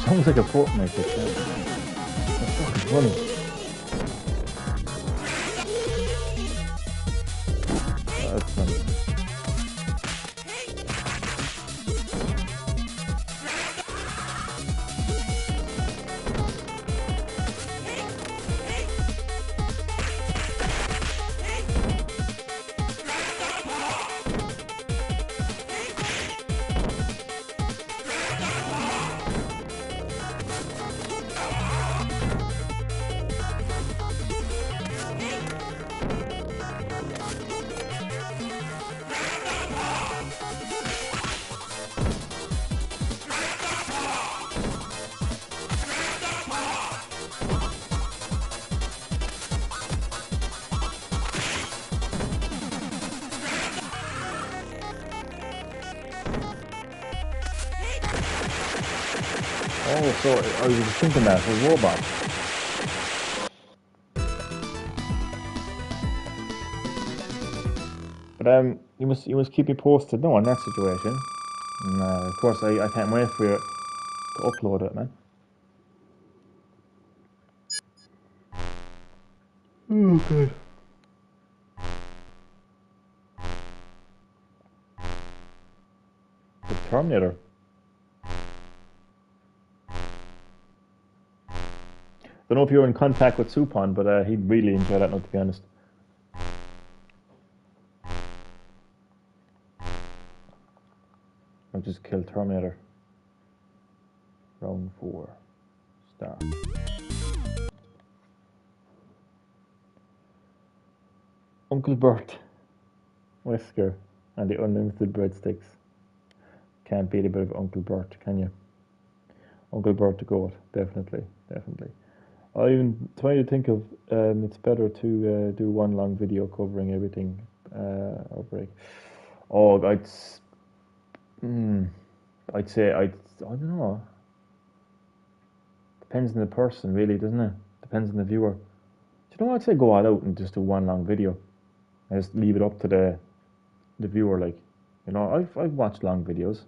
Sounds like a Fortnite picture. That's fucking funny. That's funny. Oh, so I was thinking that for robots. But you must keep me posted now on that situation. And of course, I can't wait for you to upload it, man. Okay. The Terminator. Don't know if you're in contact with Supon, but he'd really enjoy that, not to be honest. I'll just kill Terminator. Round 4. Start. Uncle Bert. Wesker. And the unlimited breadsticks. Can't beat a bit of Uncle Bert, can you? Uncle Bert the goat. Definitely. Definitely. I even try to think of it's better to do one long video covering everything outbreak. Oh, I'd say I don't know. Depends on the person, really, doesn't it? Depends on the viewer. Do you know what? I'd say go all out and just do one long video. And just leave it up to the viewer. Like, you know, I've watched long videos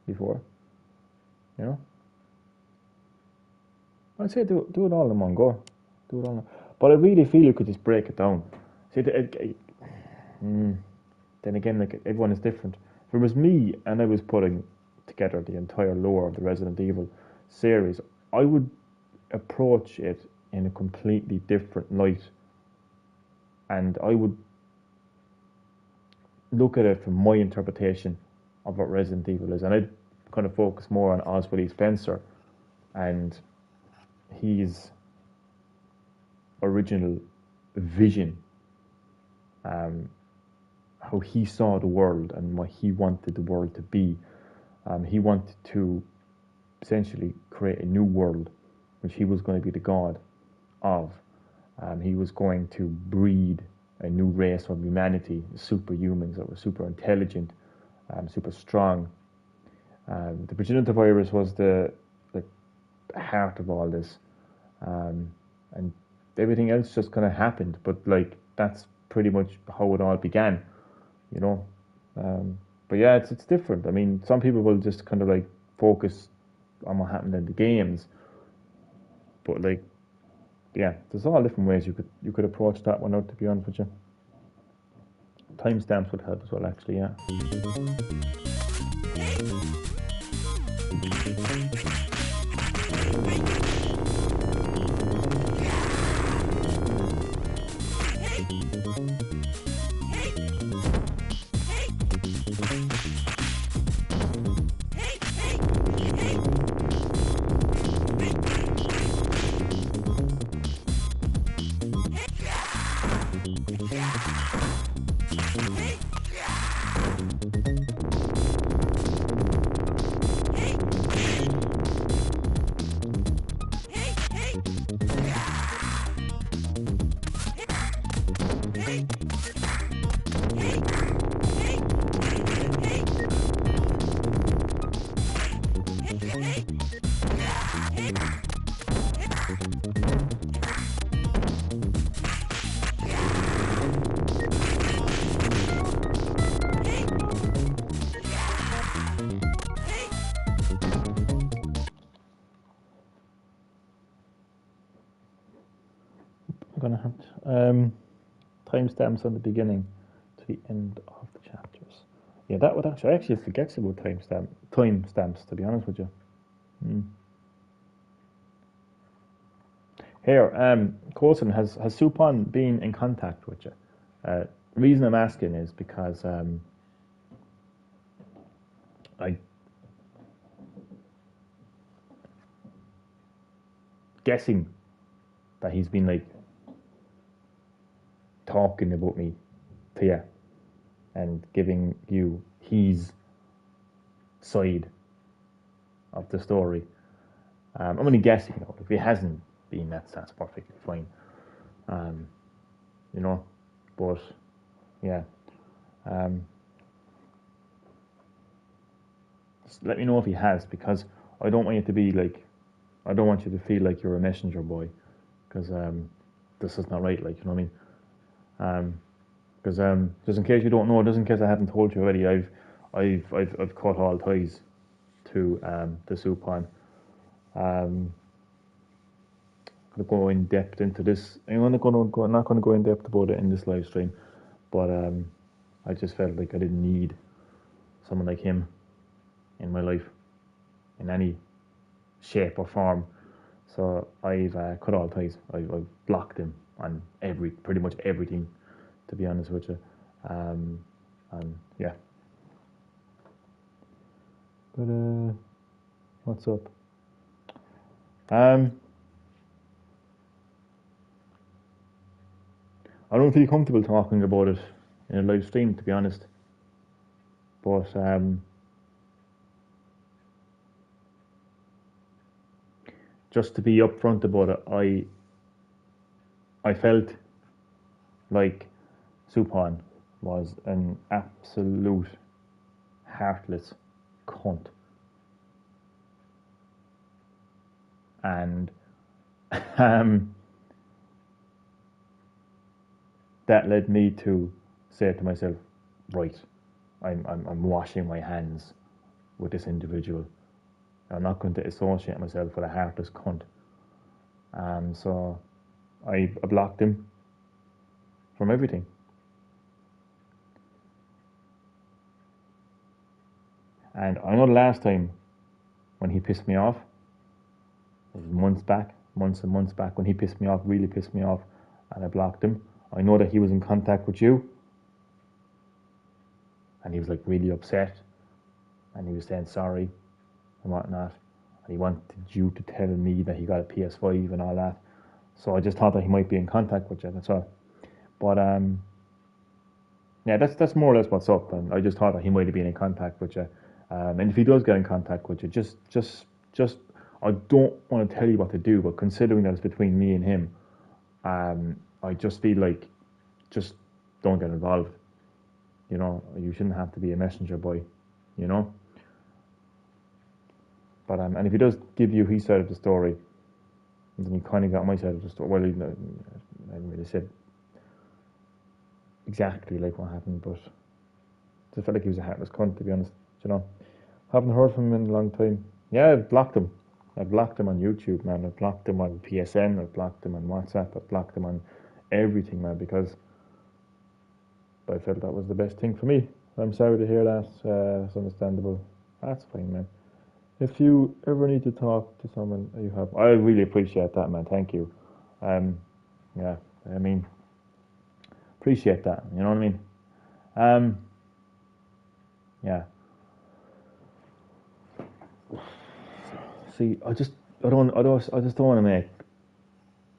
before. You know. I'd say do it all in one go. Do it all. But I really feel you could just break it down. See, then again, like everyone is different. If it was me and I was putting together the entire lore of the Resident Evil series, I would approach it in a completely different light, and I would look at it from my interpretation of what Resident Evil is, and I'd kind of focus more on Oswald E. Spencer and his original vision, how he saw the world and what he wanted the world to be. He wanted to essentially create a new world, which he was going to be the god of. He was going to breed a new race of humanity, superhumans that were super intelligent, super strong. The progenitor virus was the heart of all this, and everything else just kind of happened. But like that's pretty much how it all began, you know. But yeah, it's different. I mean, some people will just kind of like focus on what happened in the games, but like, yeah, there's all different ways you could approach that one out. To be honest with you, timestamps would help as well. Actually, yeah. I'm gonna have timestamps on the beginning to the end of the chapters. Yeah, that would actually I actually forget about timestamps. To be honest with you. Here, Coulson, has Supon been in contact with you? The reason I'm asking is because I guessing that he's been like talking about me to you and giving you his side of the story. I'm only guessing though. If he hasn't been, that's perfectly fine. You know, but yeah. Just let me know if he has, because I don't want you to be like, I don't want you to feel like you're a messenger boy, because this is not right. Like, you know what I mean? Because just in case you don't know, just in case I haven't told you already, I've cut all ties to the Supon. I'm gonna go in depth into this. I'm not gonna go in depth about it in this live stream, but I just felt like I didn't need someone like him in my life in any shape or form. So I've cut all ties. I've blocked him on pretty much everything, to be honest with you. And yeah. But what's up? I don't feel comfortable talking about it in a live stream, to be honest. But just to be upfront about it, I felt like Supon was an absolute heartless cunt. And that led me to say to myself, right, I'm washing my hands with this individual. I'm not going to associate myself with a heartless cunt. So I blocked him from everything. And I know the last time when he pissed me off, it was months and months back, when he pissed me off, really pissed me off, and I blocked him. I know that he was in contact with you, and he was like really upset, and he was saying sorry and whatnot, and he wanted you to tell me that he got a PS5 and all that. So I just thought that he might be in contact with you. That's all. But yeah, that's more or less what's up. And I just thought that he might have been in contact with you. And if he does get in contact with you, just I don't want to tell you what to do, but considering that it's between me and him, I just feel like just don't get involved. You know, you shouldn't have to be a messenger boy. You know. But and if he does give you his side of the story, then you kind of got my side of the story. Well, I haven't really said exactly like what happened, but Just felt like he was a heartless cunt, to be honest. You know, haven't heard from him in a long time. Yeah, I've blocked him. I've blocked him on YouTube, man. I've blocked him on PSN. I've blocked him on WhatsApp. I've blocked him on everything, man, because I felt that was the best thing for me. I'm sorry to hear that. It's understandable. That's fine, man. If you ever need to talk to someone you have, I really appreciate that, man. Thank you. Yeah, I mean, appreciate that. You know what I mean? Yeah. See, I just don't want to make.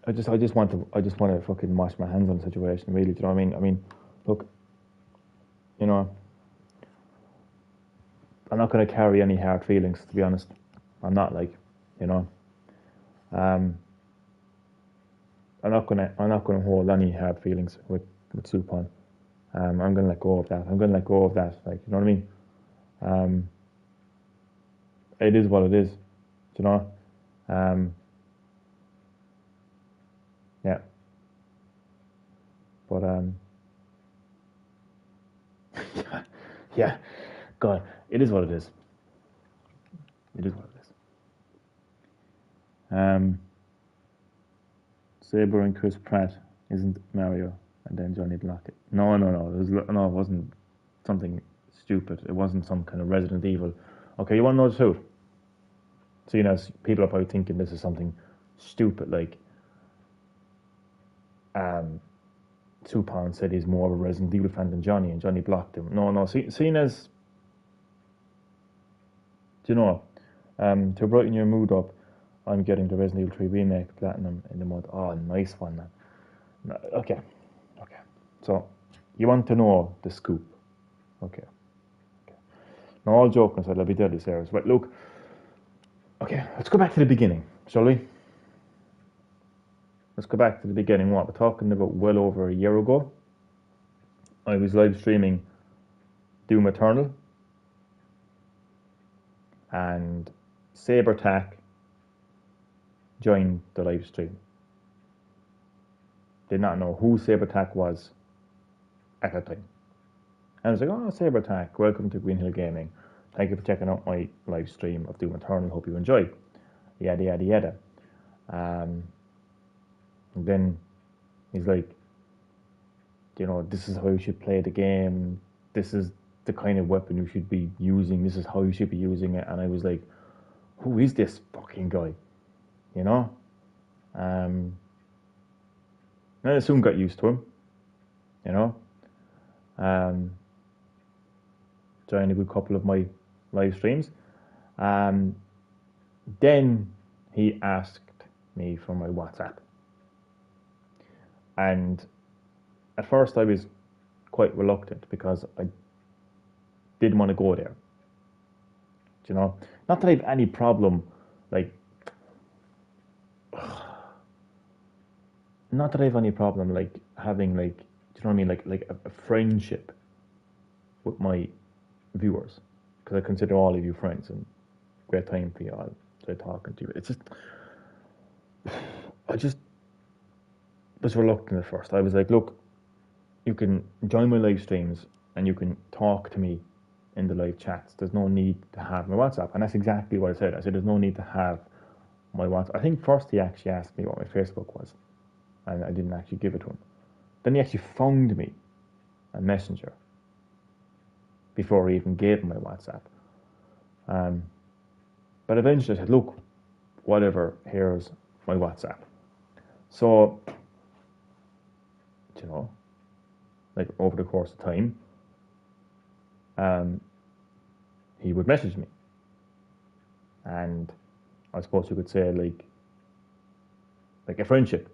I just want to fucking wash my hands on the situation. Really, do you know what I mean? I mean, look, you know, I'm not going to carry any hard feelings, to be honest. I'm not, like, you know. I'm not gonna hold any hard feelings with Supon. I'm gonna let go of that. Like, you know what I mean? It is what it is. You know? Yeah. But yeah. God, it is what it is. It is what it is. Saber and Chris Pratt isn't Mario, and then Johnny Blockett. No. It wasn't something stupid. It wasn't some kind of Resident Evil. Okay, you want to know the truth? Seeing as people are probably thinking this is something stupid, like Supon said he's more of a Resident Evil fan than Johnny, and Johnny blocked him. No. Seeing as, do you know, to brighten your mood up, I'm getting the Resident Evil 3 remake platinum in the month. Oh, nice one, man. Okay. So, you want to know the scoop? Okay. Now, all joking aside, I'll be deadly serious. But look, okay, let's go back to the beginning, shall we? Let's go back to the beginning. What we're talking about, well over a year ago, I was live streaming Doom Eternal, and SaberTac joined the live stream. Did not know who SaberTac was at that time. And I was like, oh, SaberTac, welcome to Green Hill Gaming. Thank you for checking out my live stream of Doom Eternal. Hope you enjoy. Yada, yada, yada. And then he's like, you know, this is how you should play the game. This is the kind of weapon you should be using. This is how you should be using it. And I was like, who is this fucking guy? You know? And I soon got used to him. You know? Joined a good couple of my live streams. Then he asked me for my WhatsApp. And at first I was quite reluctant because I didn't want to go there. Do you know? Not that I have any problem, like, not that I have any problem, like, having, like, do you know what I mean? Like a friendship with my viewers. Because I consider all of you friends and great time for you all. So talking to you. It's just, I just was reluctant at first. I was like, look, you can join my live streams and you can talk to me in the live chats. There's no need to have my WhatsApp. And that's exactly what I said. I said, there's no need to have my WhatsApp. I think first he actually asked me what my Facebook was, and I didn't actually give it to him. Then he actually found me on Messenger before he even gave him my WhatsApp. But eventually I said, look, whatever, here's my WhatsApp. So, you know, like over the course of time, he would message me. And I suppose you could say like a friendship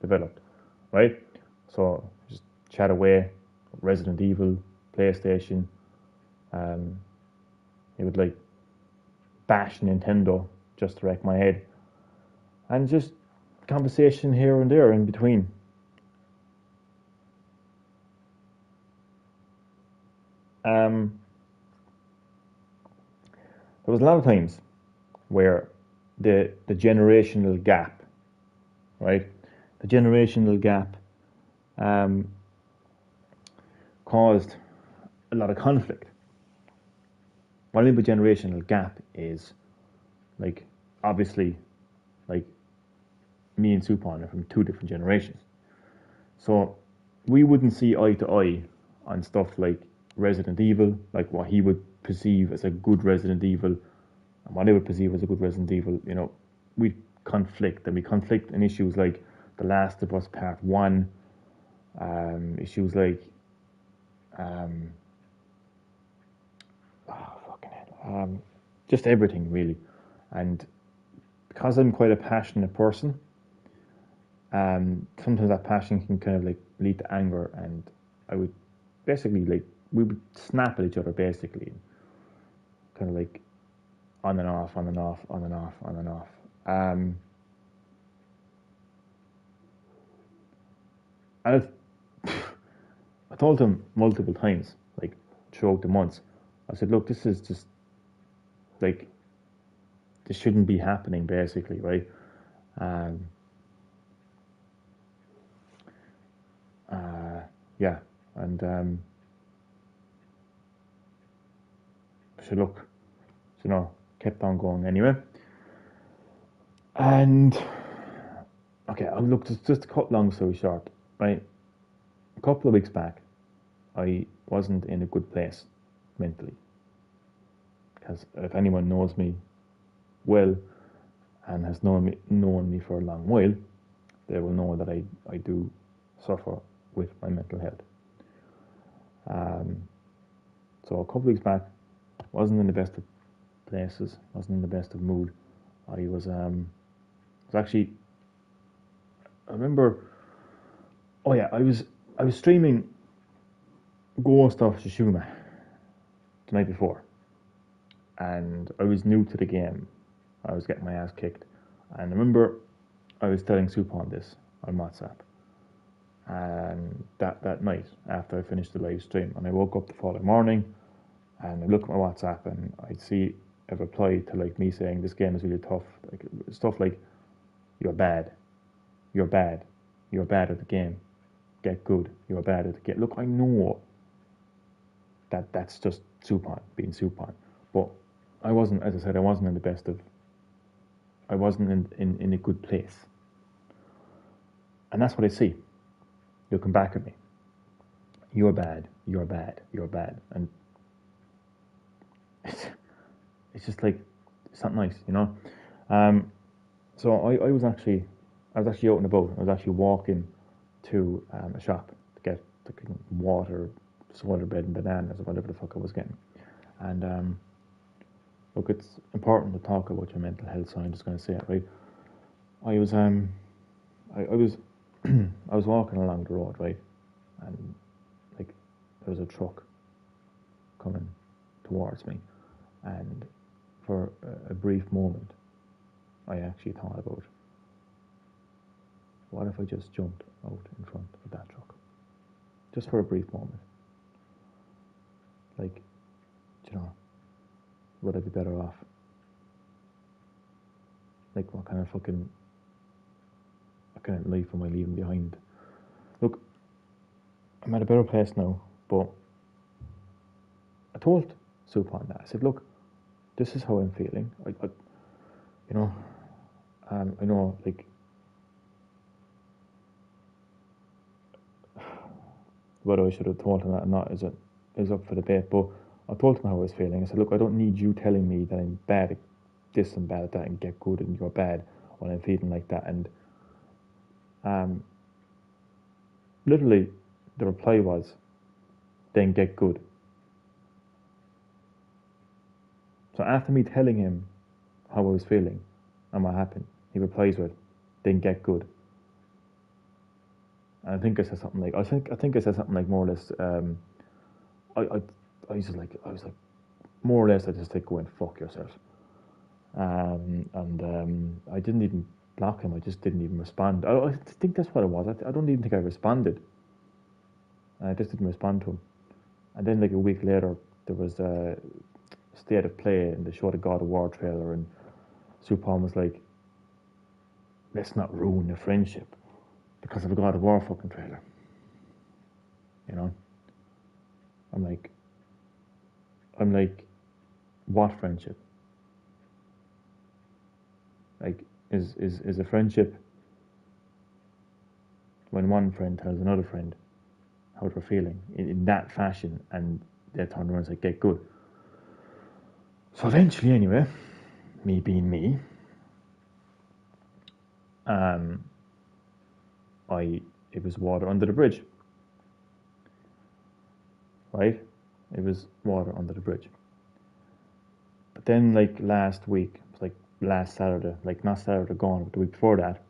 developed, right? So just chat away, Resident Evil, PlayStation. He would like bash Nintendo just to wreck my head. And just conversation here and there in between. There was a lot of times where the generational gap, right? The generational gap caused a lot of conflict. What I mean by generational gap is, like, obviously, like, me and Supon are from two different generations. So we wouldn't see eye to eye on stuff like Resident Evil, like what he would perceive as a good Resident Evil, and what I would perceive as a good Resident Evil. You know, we conflict, and we conflict in issues like The Last of Us Part 1, issues like, just everything really. And because I'm quite a passionate person, sometimes that passion can kind of like lead to anger, and I would basically like we would snap at each other basically, kind of like on and off, on and off, on and off, on and off. I've I told him multiple times, like throughout the months. I said, look, this is just like this shouldn't be happening, basically, right? Um, yeah, and I said, look, kept on going anyway. And okay, I'll look, just to cut long story short, right? A couple of weeks back, I wasn't in a good place mentally. Because if anyone knows me well and has known me for a long while, they will know that I do suffer with my mental health. So a couple of weeks back, wasn't in the best of places, wasn't in the best of mood. I was actually, I remember, oh yeah, I was streaming Ghost of Tsushima the night before, and I was new to the game. I was getting my ass kicked, and I remember I was telling Supon this on WhatsApp. And that night, after I finished the live stream, and I woke up the following morning, and I look at my WhatsApp, and I'd see a reply to like me saying this game is really tough, like stuff like you're bad, you're bad, you're bad at the game, get good, you're bad at the game. Look, I know that that's just Supon being Supon, but I wasn't, as I said, I wasn't in the best of, I wasn't in a good place, and that's what I see. You'll come back at me. You're bad. You're bad. You're bad. And it's just like it's not nice, you know. So I was actually out and about. I was actually walking to a shop to get water, soda, bread, and bananas, or whatever the fuck I was getting. And look, it's important to talk about your mental health. So I'm just going to say it, right? I was I was walking along the road, right, and like there was a truck coming towards me, and for a brief moment, I actually thought about, what if I just jumped out in front of that truck, just for a brief moment? Like, would I be better off? Like, what kind of life am I leaving behind? Look, I'm at a better place now, but I told Supon that. I said, look, this is how I'm feeling. I know, like, whether I should have told him that or not is up for debate, but I told him how I was feeling. I said, look, I don't need you telling me that I'm bad at this and bad at that and get good and you're bad when I'm feeling like that. And literally, the reply was, then get good. So after me telling him how I was feeling and what happened, he replies with, then get good. And I think I said something like, I think I said something like more or less, I was like, more or less, I just said, go and fuck yourself. I didn't even block him. I just didn't even respond. I think that's what it was. I don't even think I responded. I just didn't respond to him. And then like a week later, there was a state of play in the show the God of War trailer, and Supon was like, let's not ruin the friendship because of a God of War fucking trailer. You know? I'm like, I'm like, what friendship? Like, is a friendship when one friend tells another friend how they're feeling in that fashion, and they turn around and say, get good. So eventually, anyway, me being me, it was water under the bridge, right? It was water under the bridge. But then, like last week, it was like last Saturday, like not Saturday gone, but the week before that,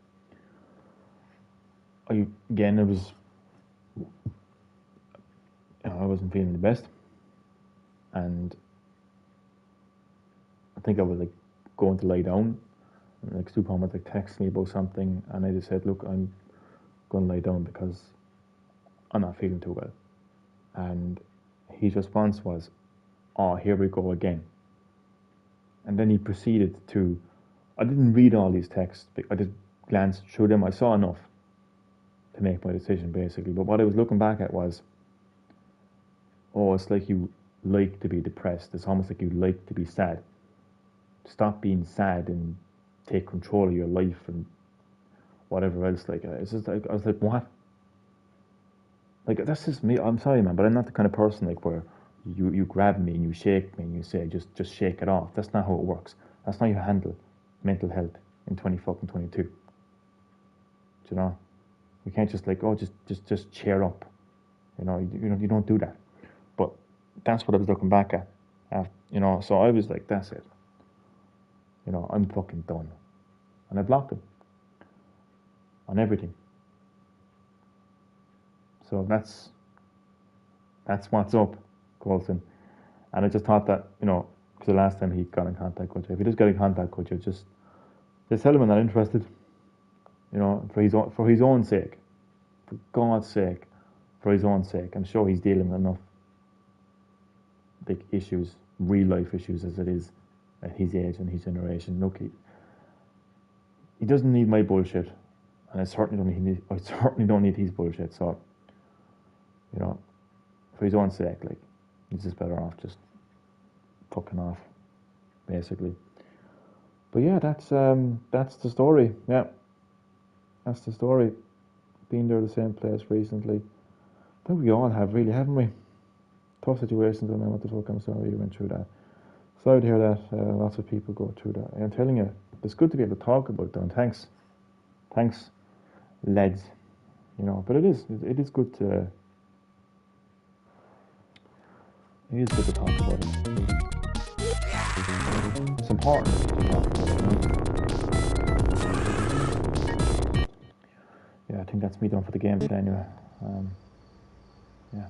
again, it was, I wasn't feeling the best, and I think I was like going to lie down, and like Stupon was like texting me about something, and I just said, look, I'm going to lie down because I'm not feeling too well. And his response was, oh, here we go again. And then he proceeded to, I didn't read all these texts, I just glanced through them. I saw enough to make my decision, basically. But what I was looking back at was, oh, it's like you like to be depressed. It's almost like you like to be sad. Stop being sad and take control of your life and whatever else. Like, it's just like, I was like, what? Like, that's just me. I'm sorry, man, but I'm not the kind of person like where you grab me and you shake me and you say, just shake it off. That's not how it works. That's not how you handle mental health in 2022. Do you know? You can't just like, oh, just cheer up. You don't do that. But that's what I was looking back at. So I was like, that's it. I'm fucking done. And I blocked him on everything. So that's what's up, Colton. And I just thought that, because the last time he got in contact with you, if he does get in contact with you, just tell him I'm not interested. For his own sake, for God's sake, for his own sake. I'm sure he's dealing with enough big issues, real life issues as it is at his age and his generation. Look, he doesn't need my bullshit, and I certainly don't need his bullshit. So, for his own sake, like, he's just better off just fucking off, basically. But yeah, that's the story. Yeah, that's the story. Been there, the same place recently. I think we all have, really, haven't we? Tough situations. I don't know what the fuck. I'm sorry you went through that. Sorry to hear that. Lots of people go through that. And I'm telling you, it's good to be able to talk about it, though. And thanks, lads. But it is good to. It is good to talk about it. It's important to talk about it. Yeah, I think that's me done for the gameplay anyway. Yeah.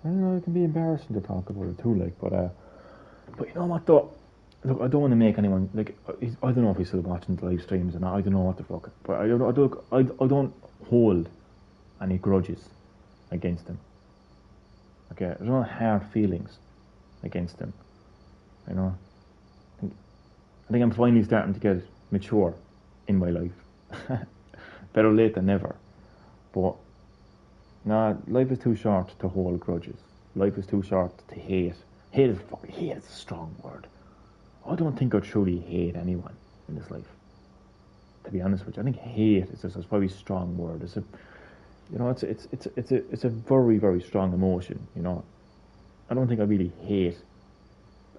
I know it can be embarrassing to talk about it too, like, but you know what though? Look, I don't want to make anyone like. I don't know if he's still watching the live streams or not. I don't know what the fuck. But I don't hold any grudges against him. Okay, I don't have hard feelings against him. I think I'm finally starting to get mature in my life. Better late than never. But nah, life is too short to hold grudges. Life is too short to hate. Hate is a strong word. I don't think I truly hate anyone in this life. To be honest with you, I think hate is just a very strong word. It's a very, very strong emotion. I don't think I really hate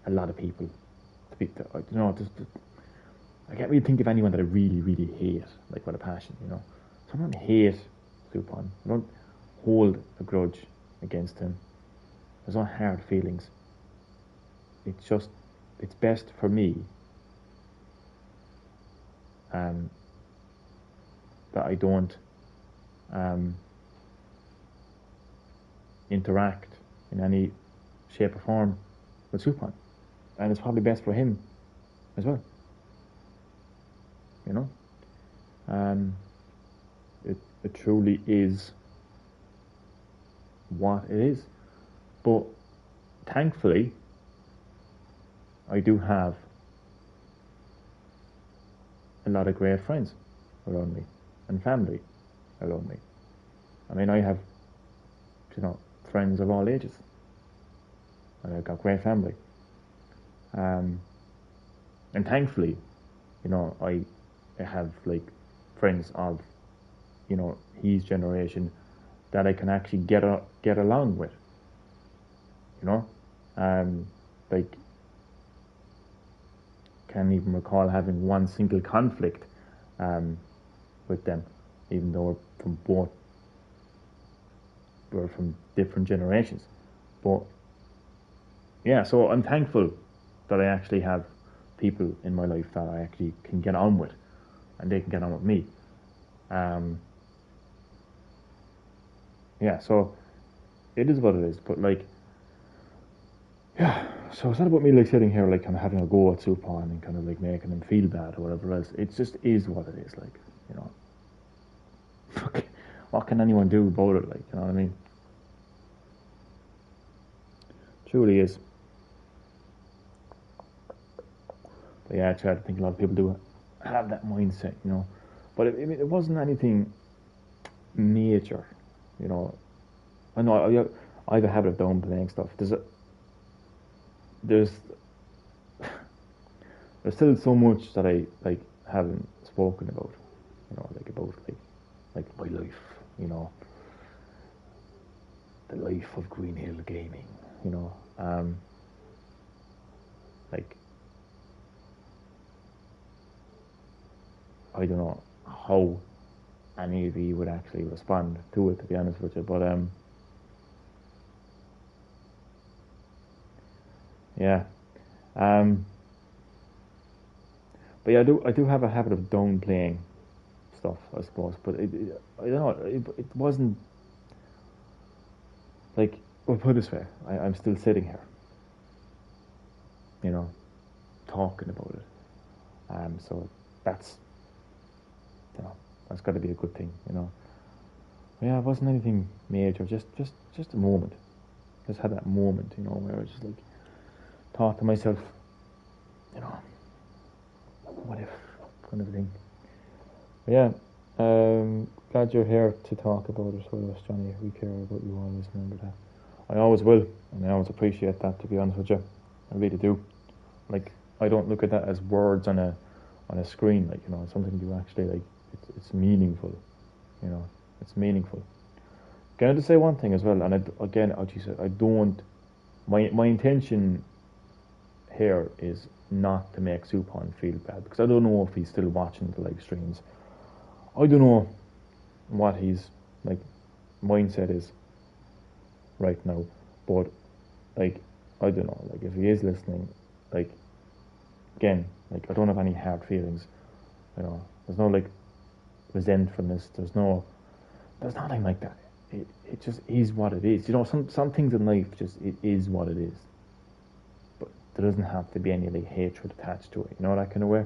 a lot of people. I can't really think of anyone that I really, really hate, like with a passion. So I don't hate Stupon. I don't hold a grudge against him. There's no hard feelings. It's best for me that I don't interact in any shape or form with Stupon. And it's probably best for him as well. It truly is what it is. But thankfully, I do have a lot of great friends around me and family around me. I mean, I have friends of all ages. And I've got great family. And thankfully, I have like friends of, his generation that I can actually get along with. You know, like can't even recall having one single conflict with them, even though we're from different generations. But yeah, so I'm thankful that I actually have people in my life that I actually can get on with, and they can get on with me. Yeah, so it is what it is. But like, yeah, so it's not about me like sitting here like kind of having a go at Supon and kind of like making them feel bad or whatever else. It just is what it is. Like, what can anyone do about it? Like, you know what I mean? Truly is. But yeah, I try to think a lot of people do have that mindset, But it wasn't anything major, I know I have a habit of downplaying stuff. There's still so much that I like haven't spoken about, like about like my life, the life of Green Hill Gaming, like I don't know how any of you would actually respond to it, to be honest with you, but yeah, but yeah, I do have a habit of downplaying stuff, I suppose. But I don't know, it wasn't like, well, put it this way, I'm still sitting here, talking about it. So that's that's got to be a good thing, Yeah, it wasn't anything major, just a moment. Just had that moment, where I just like thought to myself, what if, kind of thing. But yeah, glad you're here to talk about it with us, Johnny. We care about you, always remember that. I always will, and I always appreciate that, to be honest with you. I really do. Like, I don't look at that as words on a screen, like, it's something you actually, like, it's meaningful, it's meaningful. Can I just say one thing as well, and again, I don't, my intention here is not to make Supon feel bad, because I don't know if he's still watching the live streams. I don't know what his like mindset is right now, but like I don't know, like if he is listening, like again, like I don't have any hard feelings, there's no like resentfulness, there's nothing like that. It just is what it is. Some things in life just it is what it is. But there doesn't have to be any like hatred attached to it, that kind of way.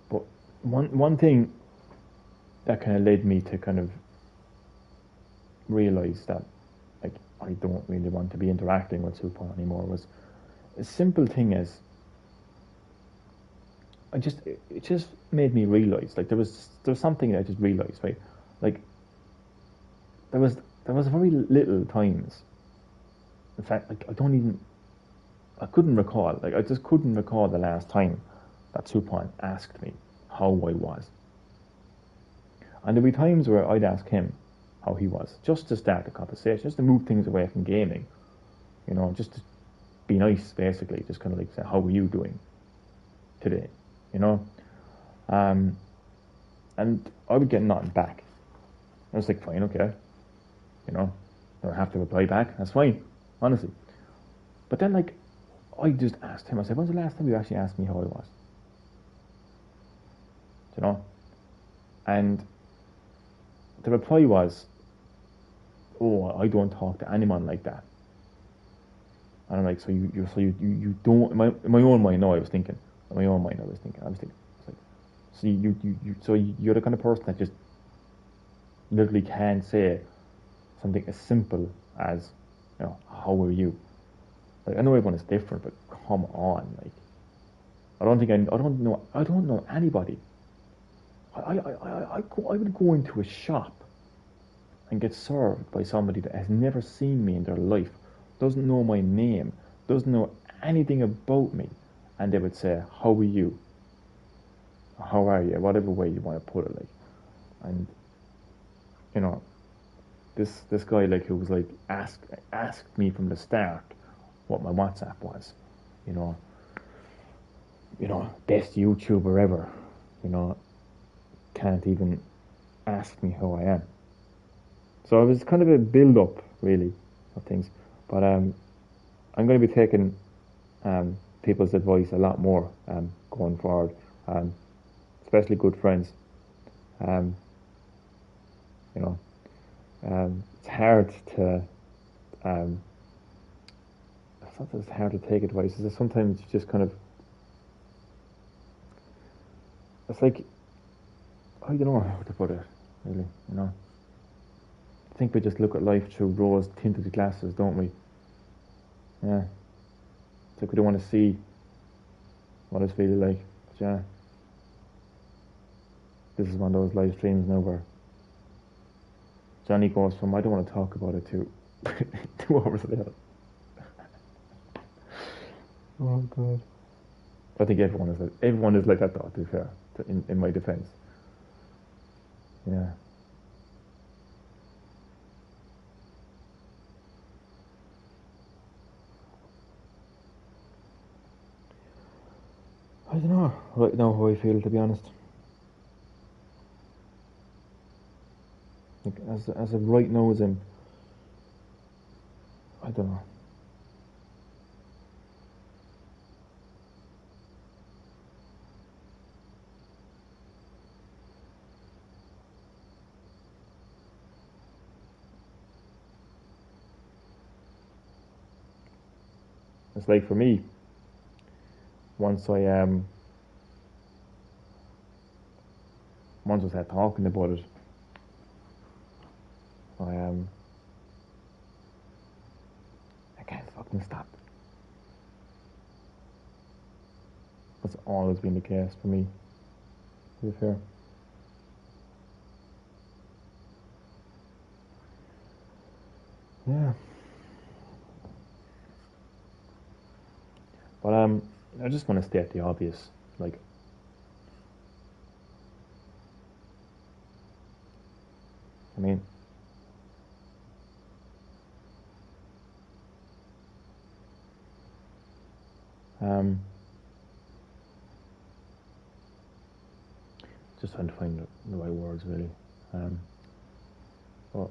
But one thing that kind of led me to kind of realize that like I don't really want to be interacting with Supon anymore was a simple thing as it just made me realize, like there was something that I just realized, right? Like there was very little times, in fact, like I couldn't recall, like I just couldn't recall the last time that Supon asked me how I was. And there'd be times where I'd ask him how he was, just to start the conversation, just to move things away from gaming, just to be nice, basically, just kind of like say, how are you doing today, and I would get nothing back. I was like, fine, okay, don't have to reply back, that's fine, honestly. But then, like, I just asked him, I said, when's the last time you actually asked me how I was? And the reply was, oh, I don't talk to anyone like that. And I'm like, so you don't, in my own mind, no, I was thinking, so you're the kind of person that just literally can't say something as simple as, how are you? Like, I know everyone is different, but come on, like, I don't know anybody. I would go into a shop and get served by somebody that has never seen me in their life, doesn't know my name, doesn't know anything about me, and they would say, "How are you? How are you?" Whatever way you want to put it, like, and you know, this guy like who was like asked me from the start what my WhatsApp was, you know, best YouTuber ever, you know, can't even ask me how I am. So it was kind of a build up, really, of things. But I'm going to be taking people's advice a lot more going forward, especially good friends. Um, you know, it's hard to. It's not that it's hard to take advice. It's that sometimes you just kind of. It's like I don't know how to put it, really. You know, I think we just look at life through rose-tinted glasses, don't we? Yeah. It's like we don't want to see what it's really like. But yeah, this is one of those live streams now where Johnny goes from I don't want to talk about it to 2 hours later. Oh god. I think everyone is like that though, to be fair, in my defence. Yeah. I don't know right now how I feel, to be honest. Like as of right now, as in, I don't know. It's like for me, once once I start talking about it, I can't fucking stop. That's always been the case for me, to be fair. Yeah. But I just want to state the obvious. Like, I mean, um, just trying to find the right words, really. But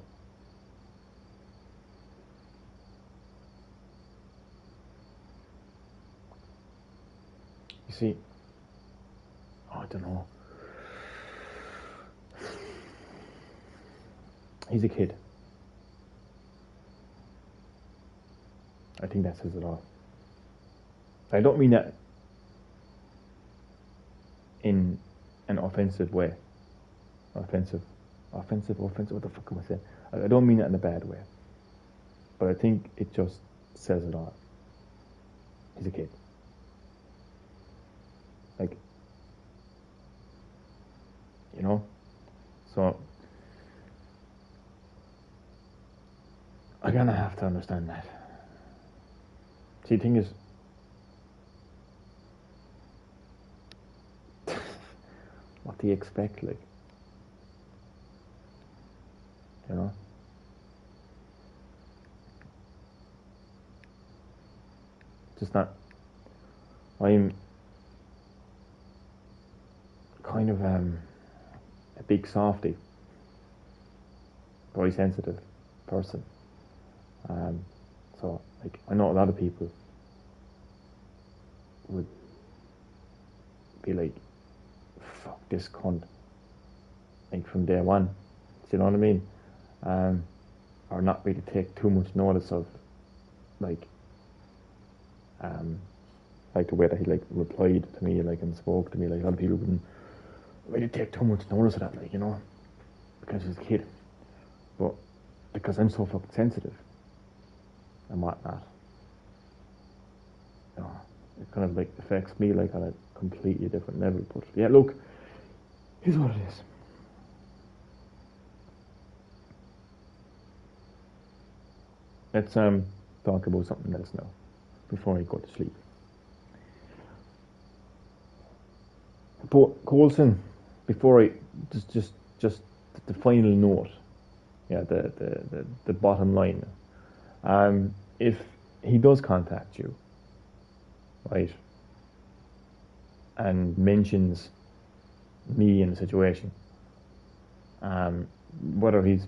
you see, I don't know. He's a kid. I think that says it all. I don't mean that in an offensive way. Offensive. What the fuck am I saying? I don't mean that in a bad way. But I think it just says it all. He's a kid. Like, you know? So, I kind of have to understand that. See, the thing is, what do you expect, like? You know? Just not. I'm kind of a big softy, very sensitive person. So, like, I know a lot of people would be like, fuck this cunt, like from day one. Do you know what I mean? Or not really take too much notice of, like, like the way that he like replied to me, like, and spoke to me. Like, a lot of people wouldn't really take too much notice of that, like, you know, because he's a kid. But because I'm so fucking sensitive and whatnot, you know, it kind of like affects me like on a completely different level. But yeah, look, here's what it is. let's talk about something else now before I go to sleep. But Coulson, before I just the final note, yeah, the bottom line. If he does contact you, right, and mentions me in the situation, whether he's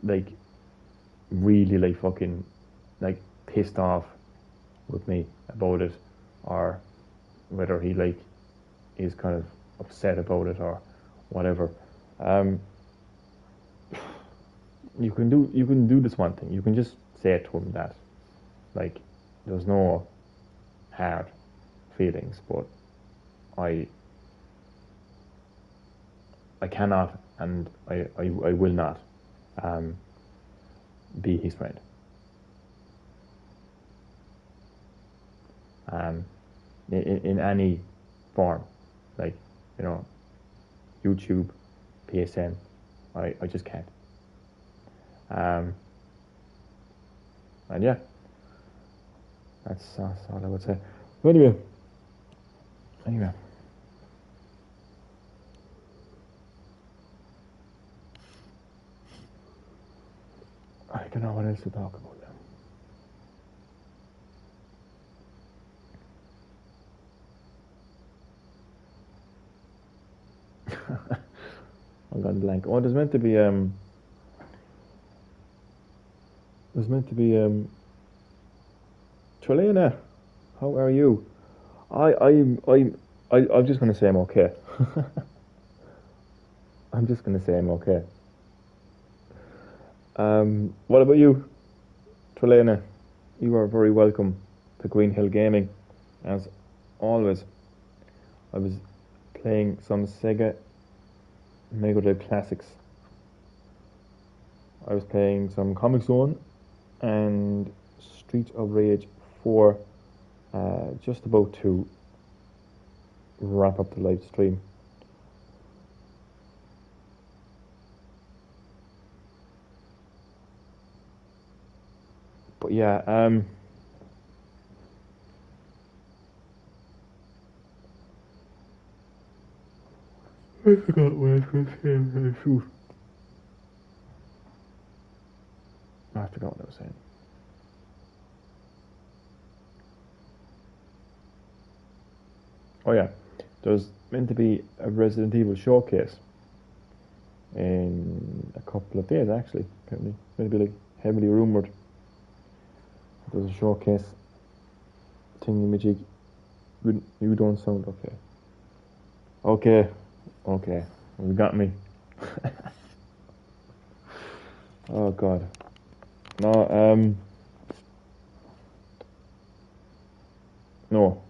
like really like fucking like pissed off with me about it, or whether he like is kind of upset about it or whatever, you can do this one thing. You can just say to him that like there's no hard feelings, but I cannot and I will not be his friend. In any form, like, you know, YouTube, PSN, I just can't. And yeah, that's all I would say. But anyway, I don't know what else to talk about now. I'm gone blank. Oh, there's meant to be Trelena, how are you? I'm just gonna say I'm okay. I'm just gonna say I'm okay. What about you, Trelena? You are very welcome to Green Hill Gaming, as always. I was playing some SEGA Megadrive classics. I was playing some Comic Zone and Street of Rage 4, just about to wrap up the live stream. But yeah, I forgot what I was going to say. I forgot what I was saying. Oh yeah, there's meant to be a Resident Evil showcase in a couple of days, actually. Apparently, it's going to be like heavily rumored. There's a showcase thingy-majig. You don't sound okay. Okay, you got me. Oh god. No, no.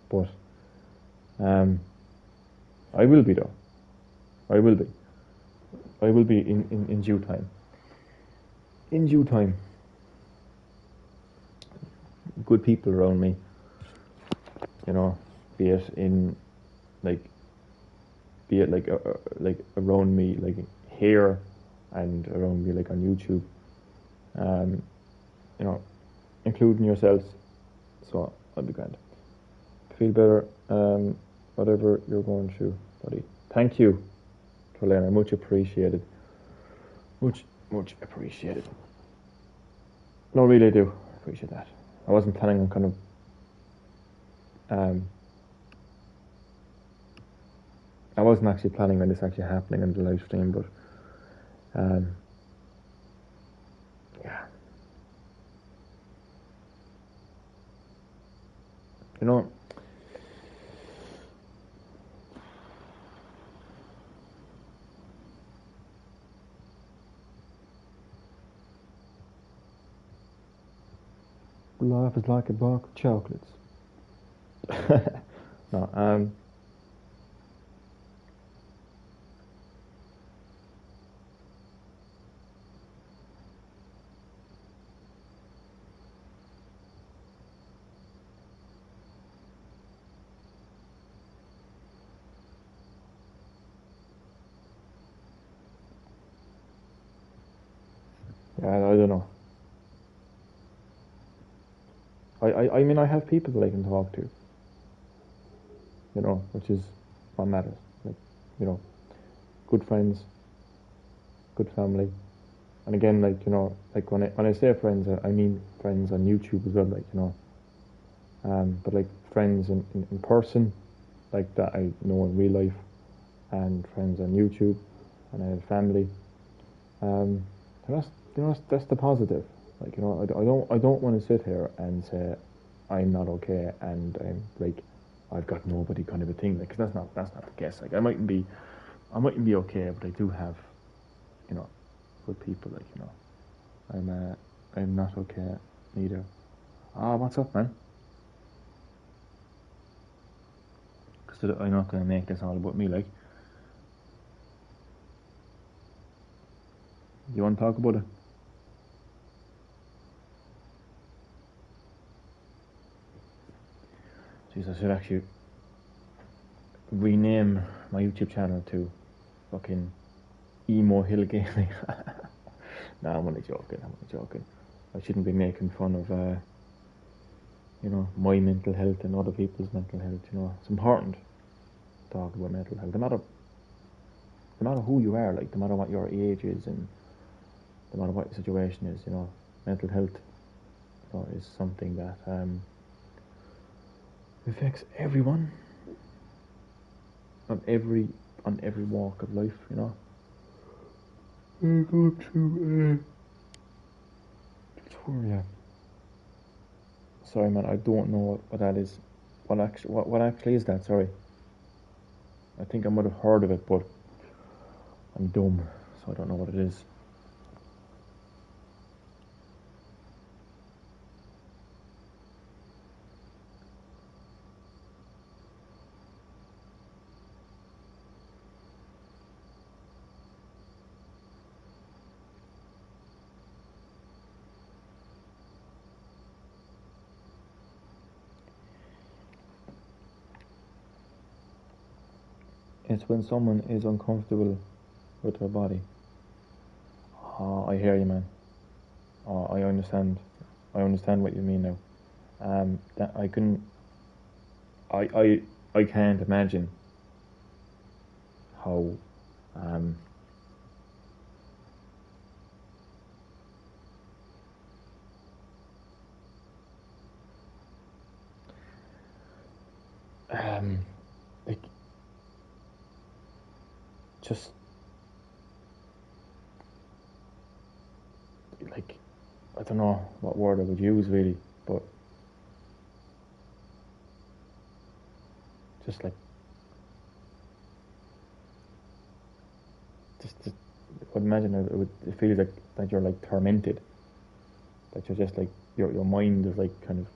But I will be though. I will be. I will be in due time. In due time. Good people around me. You know, be it like around me, like here, and around me, like on YouTube. You know, including yourselves. So I'll be grand. Feel better. Whatever you're going through, buddy. Thank you, Trelena. Much appreciated. Much appreciated. No, really, I do appreciate that. I wasn't planning on kind of I wasn't actually planning on this actually happening in the live stream, but yeah, you know, life is like a box of chocolates. No, I don't know. I mean, I have people that I can talk to, you know, which is what matters. Like, you know, good friends, good family. And again, like, you know, like when I say friends, I mean friends on YouTube as well, like, you know. But like friends in person, like that I know in real life, and friends on YouTube, and I have family. And that's, you know, that's the positive. Like, you know, I don't want to sit here and say I'm not okay and I'm like I've got nobody kind of a thing. Like, 'cause that's not the case. Like, I mightn't be okay, but I do have, you know, good people. Like, you know, I'm not okay neither. Ah, what's up, man? Because I'm not gonna make this all about me. Like, you want to talk about it? Jeez, I should actually rename my YouTube channel to fucking Emo Hill Gaming. No, I'm only joking. I'm only joking. I shouldn't be making fun of, you know, my mental health and other people's mental health. You know, it's important to talk about mental health. No matter who you are, like, no matter what your age is, and no matter what your situation is, you know, mental health, you know, is something that affects everyone on every walk of life. You know. I go to Victoria. Sorry, man. I don't know what that is. What actually is that? Sorry. I think I might have heard of it, but I'm dumb, so I don't know what it is. It's when someone is uncomfortable with their body. Oh, I hear you, man. Oh, I understand. I understand what you mean now. That I can. I can't imagine how. Um, um, like, just like, I don't know what word I would use really, but just like, just I would imagine it feels like that you're like tormented, that you're just like your mind is like kind of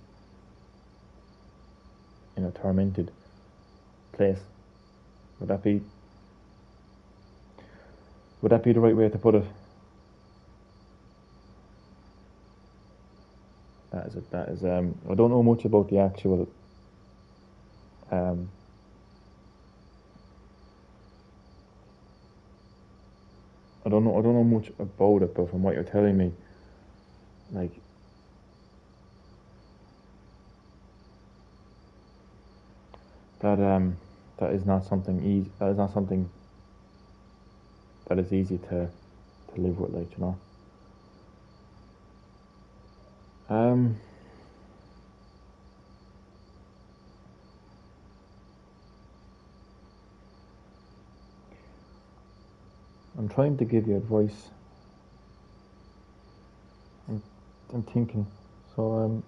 in a tormented place. Would that be would that be the right way to put it? That is it. That is. I don't know much about the actual. Um, I don't know much about it, but from what you're telling me, like, that that is not something easy. That is not something that is easy to live with. Like, you know. Um, I'm trying to give you advice. I'm, I'm thinking. So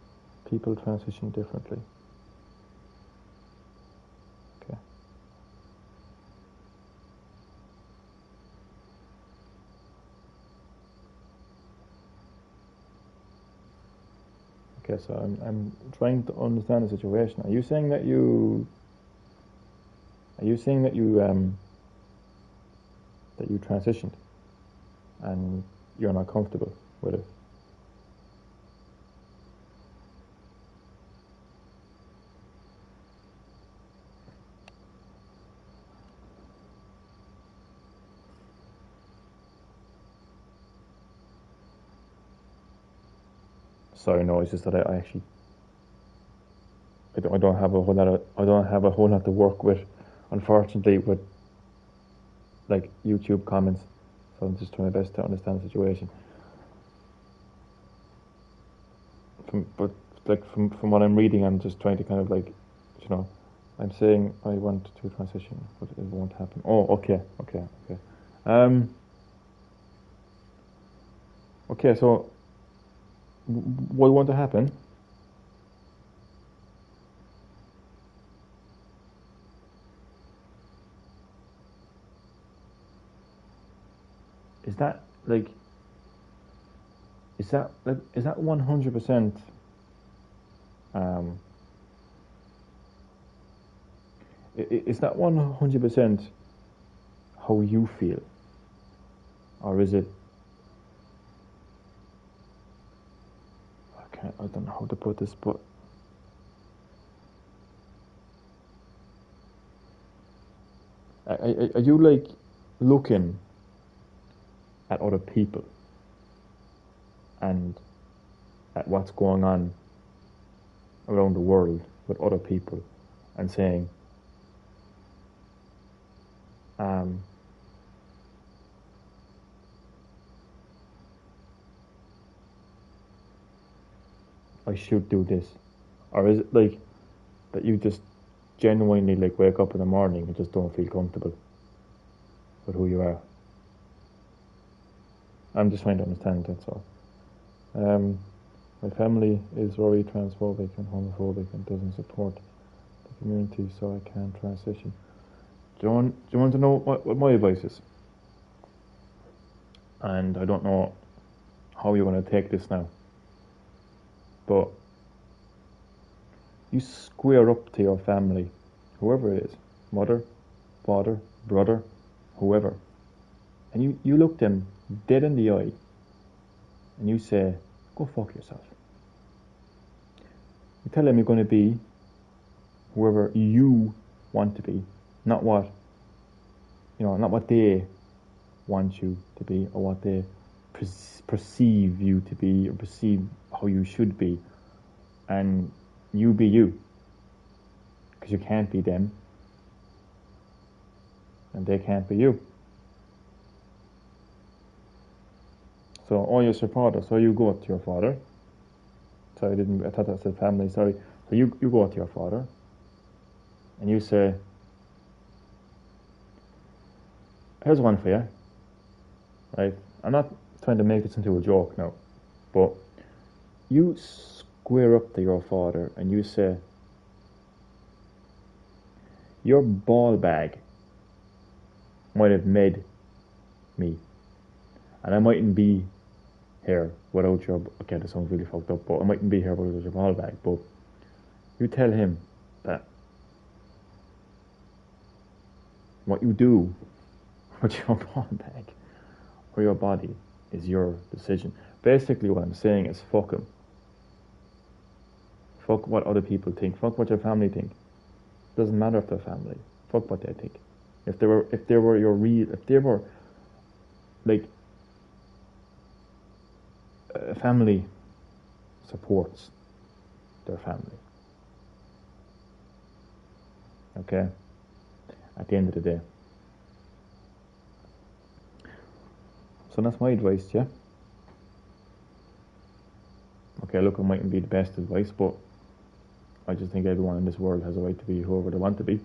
people transition differently. Okay. Okay. So I'm trying to understand the situation. Are you saying that you? Are you saying that you transitioned and you're not comfortable with it? Sorry, no, it's just that I actually I don't have a whole lot of I don't have a whole lot to work with, unfortunately, with like YouTube comments. So I'm just trying my best to understand the situation. But like from what I'm reading, I'm just trying to kind of like, you know, I'm saying I want to transition, but it won't happen. Oh, okay. Okay, so what want to happen? Is that like? Is that 100%? Um, is that 100% how you feel, or is it? I don't know how to put this, but are you like looking at other people and at what's going on around the world with other people and saying, um, I should do this? Or is it like that you just genuinely like wake up in the morning and just don't feel comfortable with who you are? I'm just trying to understand, that's all. My family is very transphobic and homophobic and doesn't support the community, so I can't transition. Do you want to know what my advice is? And I don't know how you're going to take this now, but you square up to your family, whoever it is, mother, father, brother, whoever, and you look them dead in the eye and you say, go fuck yourself. You tell them you're going to be whoever you want to be, not what they want you to be, or what they perceive you to be, or perceive how you should be. And you be you, because you can't be them and they can't be you. So, oh, you're your father, so you go to your father. Sorry, I thought that said family, sorry. So you go to your father and you say, here's one for you, right? I'm not trying to make this into a joke now, but you square up to your father and you say, your ball bag might have made me, and I mightn't be here without your, okay, that sounds really fucked up, but I mightn't be here without your ball bag, but you tell him that what you do with your ball bag or your body is your decision. Basically what I'm saying is fuck him. Fuck what other people think. Fuck what your family think. Doesn't matter if they're family. Fuck what they think. If they were like family supports their family. Okay? At the end of the day. So that's my advice to you. Okay, look, it mightn't be the best advice, but I just think everyone in this world has a right to be whoever they want to be.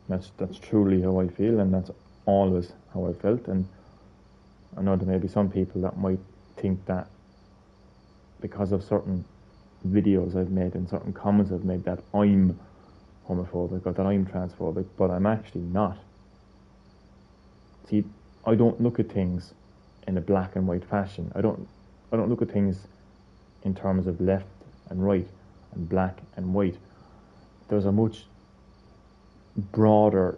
That's truly how I feel, and that's always how I felt. And I know there may be some people that might think that because of certain videos I've made and certain comments I've made that I'm homophobic or that I'm transphobic, but I'm actually not. See, I don't look at things in a black and white fashion. I don't look at things in terms of left and right and black and white. There's a much broader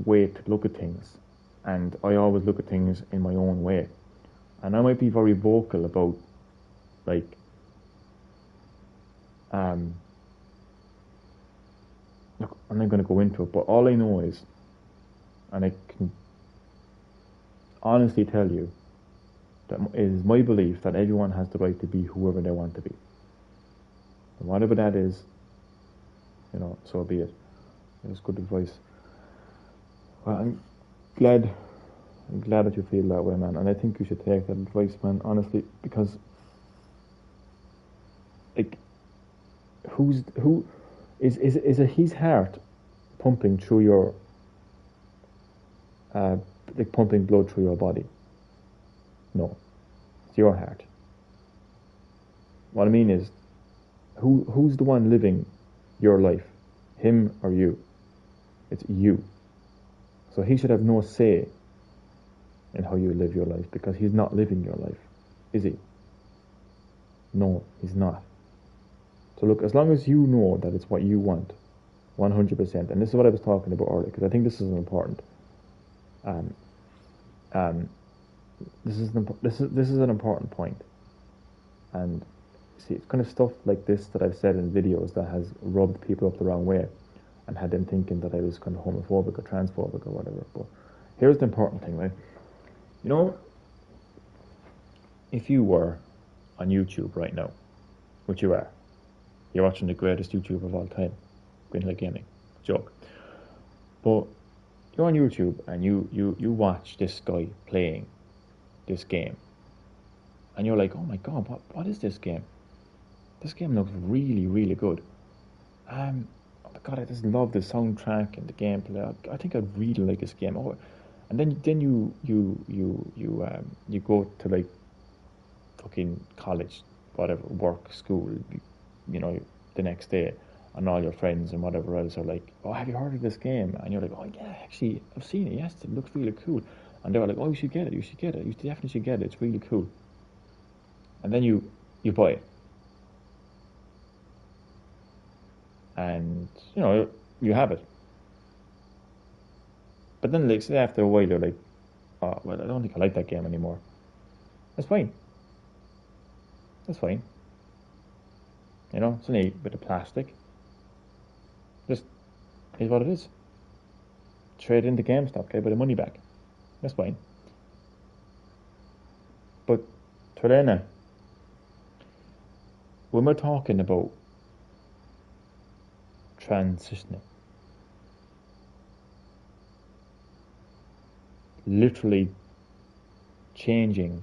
way to look at things, and I always look at things in my own way. And I might be very vocal about, like, look, I'm not going to go into it, but all I know is, and I can honestly tell you, that it is my belief that everyone has the right to be whoever they want to be. And whatever that is, so be it. It was good advice. Well, I'm glad that you feel that way, man. And I think you should take that advice, man, honestly, because, like, who is it his heart pumping through your, like pumping blood through your body? No, it's your heart. What I mean is, who's the one living your life, him or you? It's you. So he should have no say in how you live your life, because he's not living your life, is he? No, he's not. So look, as long as you know that it's what you want, 100%, and this is what I was talking about earlier, because I think this is an important. This is an important point, and see, it's kind of stuff like this that I've said in videos that has rubbed people up the wrong way, and had them thinking that I was kind of homophobic or transphobic or whatever. But here's the important thing, right? If you were on YouTube right now, which you are, you're watching the greatest YouTuber of all time, Greenlight Gaming, joke. But you're on YouTube and you watch this guy playing this game, and you're like, oh my god, what is this game? This game looks really, really good. Oh my god, I just love the soundtrack and the gameplay. I think I'd really like this game. Oh, and then you go to like fucking college, whatever, work, school, the next day, and all your friends and whatever else are like, oh, have you heard of this game? And you're like, oh yeah, actually, I've seen it. Yes, it looks really cool. And they were like, oh, you should get it. You definitely should get it. It's really cool. And then you buy it. And, you have it. But then, like, say after a while, you're like, oh, well, I don't think I like that game anymore. That's fine. That's fine. It's only a bit of plastic. Just is what it is. Trade into GameStop, get a bit of money back. That's fine. But, Trelena, when we're talking about transitioning, literally changing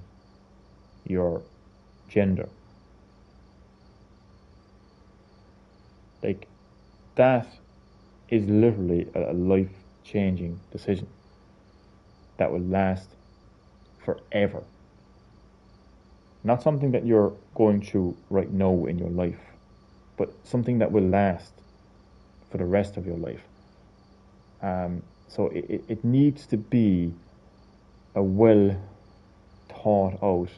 your gender, like, that is literally a life-changing decision that will last forever. Not something that you're going through right now in your life, but something that will last for the rest of your life. So it needs to be a well thought out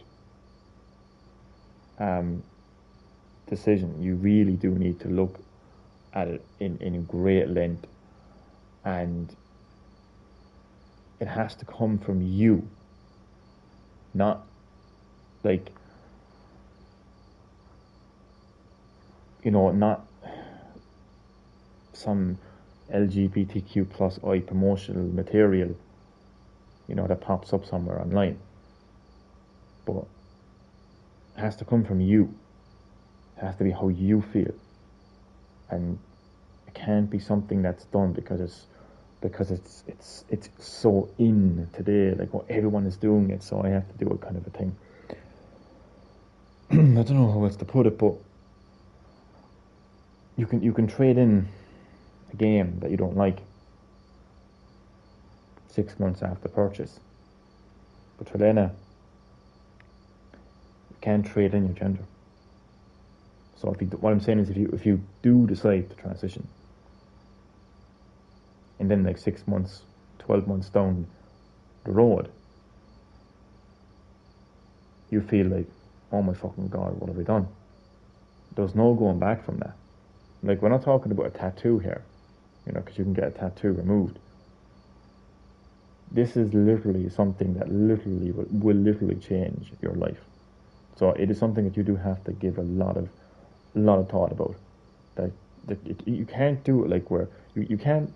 decision. You really do need to look at it in great length, and it has to come from you, not like, not some LGBTQ plus I promotional material, that pops up somewhere online. But it has to come from you. It has to be how you feel, and it can't be something that's done because it's so in today. Like, everyone is doing it, so I have to do it, kind of a thing. I don't know how else to put it, but you can trade in a game that you don't like 6 months after purchase. But Trelena, you can't trade in your gender. So what I'm saying is, if you do decide to transition, and then like 6 months, 12 months down the road, you feel like, oh my fucking god, what have I done? There's no going back from that. Like, we're not talking about a tattoo here, because you can get a tattoo removed. This is literally something that literally will literally change your life. So it is something that you do have to give a lot of thought about. That you can't do it like where you can't.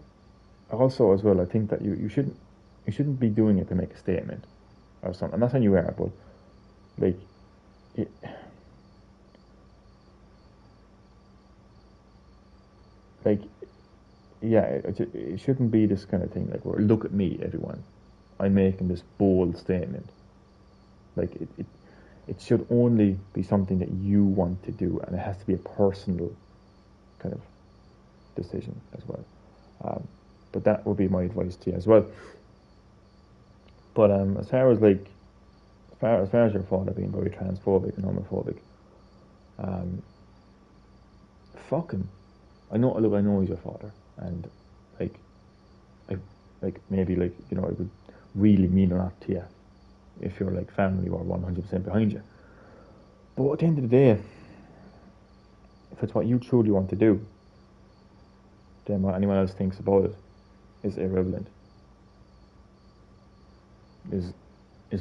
Also, as well, I think that you shouldn't be doing it to make a statement or something. I'm not saying you are, but like, it, like, yeah, it shouldn't be this kind of thing. Like, where look at me, everyone, I'm making this bold statement. Like, it should only be something that you want to do, and it has to be a personal kind of decision as well. But that would be my advice to you as well. But as far as like, as far as your father being very transphobic and homophobic, fuck him. I know. Look, I know he's your father, and like, I like maybe like it would really mean a lot to you if your like family were 100% behind you. But at the end of the day, if it's what you truly want to do, then what anyone else thinks about it is irrelevant. Is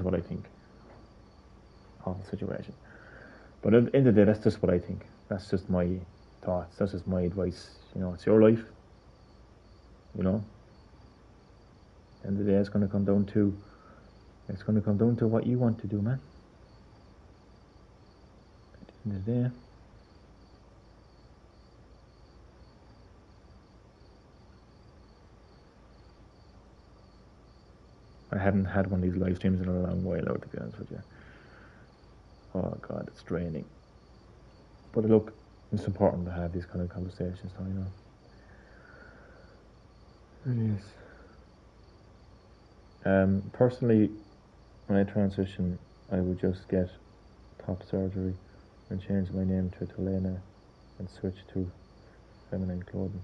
what I think of the situation. But at the end of the day, that's just what I think. That's just my thoughts. That's just my advice. It's your life. At the end of the day, it's going to come down to what you want to do, man. At the end of the day. I hadn't had one of these live streams in a long while now, to be honest with you. Oh God, it's draining. But look, it's important to have these kind of conversations, It is. Personally, when I transition, I would just get top surgery and change my name to Helena and switch to feminine clothing.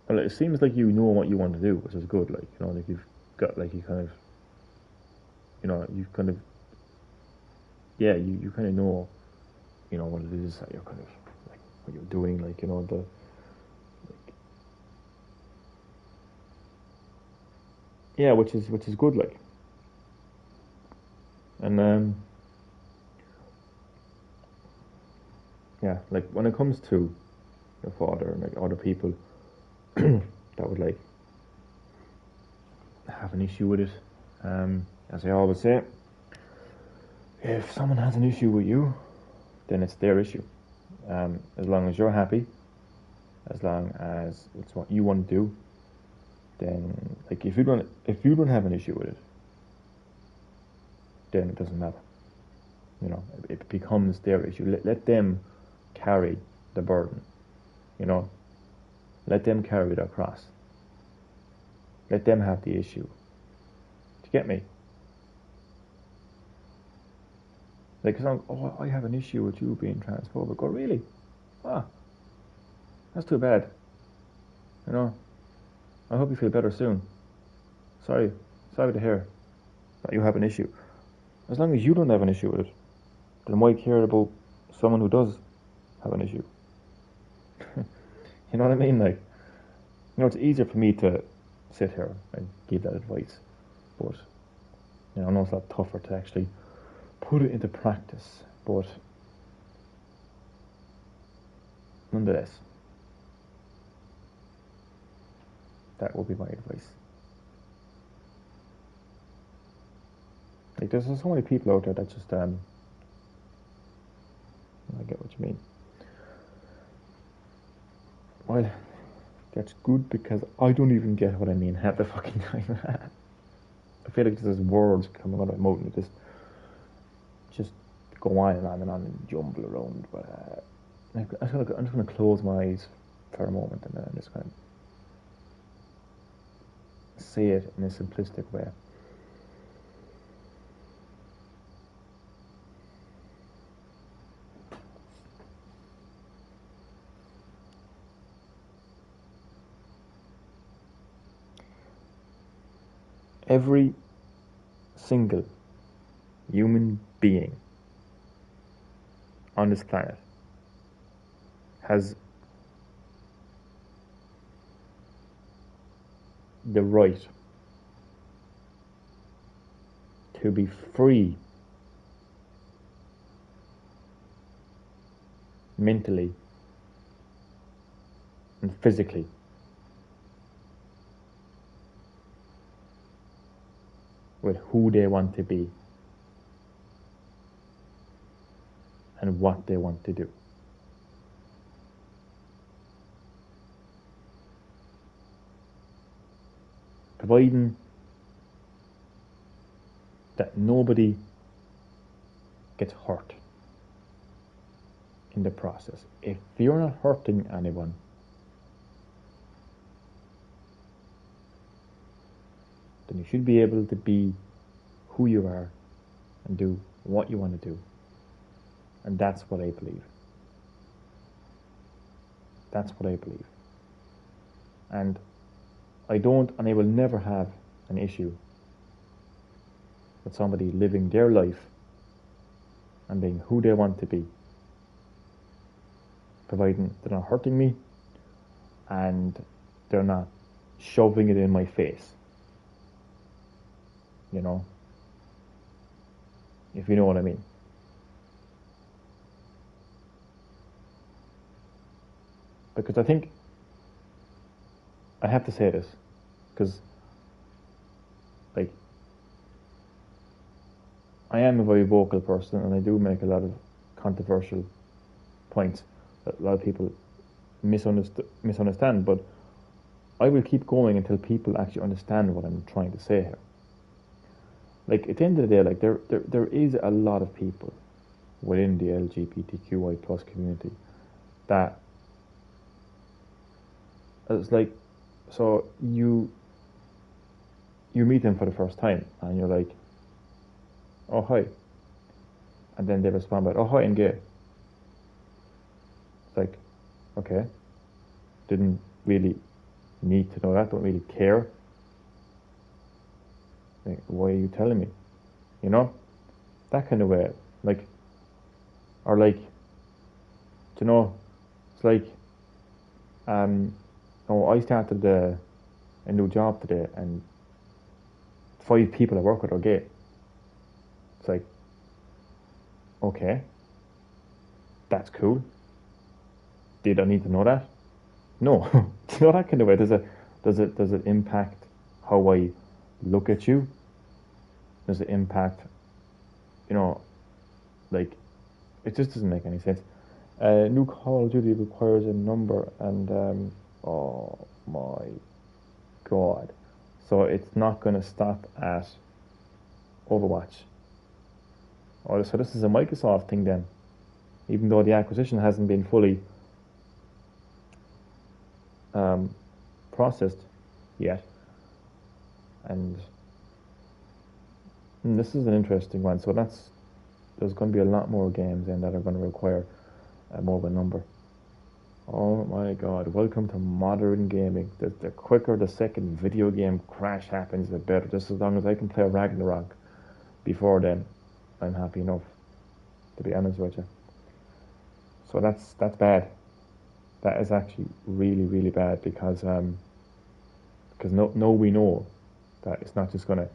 Well, it seems like you know what you want to do, which is good. Like like you've got like you kind of, you've kind of, yeah, you kind of know, what it is that you're kind of like what you're doing, like the, like, yeah, which is good, like, and yeah, like when it comes to your father and like other people that would like have an issue with it, as I always say, if someone has an issue with you, then it's their issue. As long as you're happy, as long as it's what you want to do, then like if you don't have an issue with it, then it doesn't matter. It becomes their issue. Let them carry the burden. Let them carry their cross. Let them have the issue. Do you get me? Like, I have an issue with you being transphobic. Oh, really? Ah, that's too bad. I hope you feel better soon. Sorry to hear that you have an issue. As long as you don't have an issue with it, then why care about someone who does have an issue? You know what I mean? Like, it's easier for me to sit here and give that advice, but I know it's a lot tougher to actually put it into practice. But nonetheless, that will be my advice. Like, there's so many people out there that just I get what you mean. Well, that's good because I don't even get what I mean half the fucking time. I feel like there's words coming out of my mouth and just go on and jumble around. But I'm just gonna close my eyes for a moment and then I'm just gonna say it in a simplistic way. Every single human being on this planet has the right to be free mentally and physically. with who they want to be and what they want to do. Providing that nobody gets hurt in the process. If you're not hurting anyone, then you should be able to be who you are and do what you want to do. And that's what I believe. That's what I believe. And I don't, and I will never have an issue with somebody living their life and being who they want to be, providing they're not hurting me and they're not shoving it in my face. You know? If you know what I mean. Because I think I have to say this, because like I am a very vocal person and I do make a lot of controversial points that a lot of people misunderstand, but I will keep going until people actually understand what I'm trying to say here. Like at the end of the day, like there is a lot of people within the LGBTQI plus community that it's like, so you meet them for the first time and you're like, oh hi, and then they respond by, oh hi, I'm gay. It's like, okay, didn't really need to know that, don't really care. Like, why are you telling me? You know, that kind of way. Like, or like, you know, it's like, oh, I started a new job today and 5 people I work with are gay. It's like, okay, that's cool. Did I need to know that? No. You know, that kind of way. Does it impact how I look at you? Does it impact, you know, like, it just doesn't make any sense. New Call of Duty requires a number and oh my god. So it's not going to stop at Overwatch. Oh, so this is a Microsoft thing then, even though the acquisition hasn't been fully processed yet. And this is an interesting one. So there's going to be a lot more games then that are going to require more of a number. Oh my god, welcome to modern gaming. The quicker the second video game crash happens, the better. Just as long as I can play Ragnarok before then, I'm happy enough, to be honest with you. So that's bad. That is actually really, really bad because we know that it's not just going to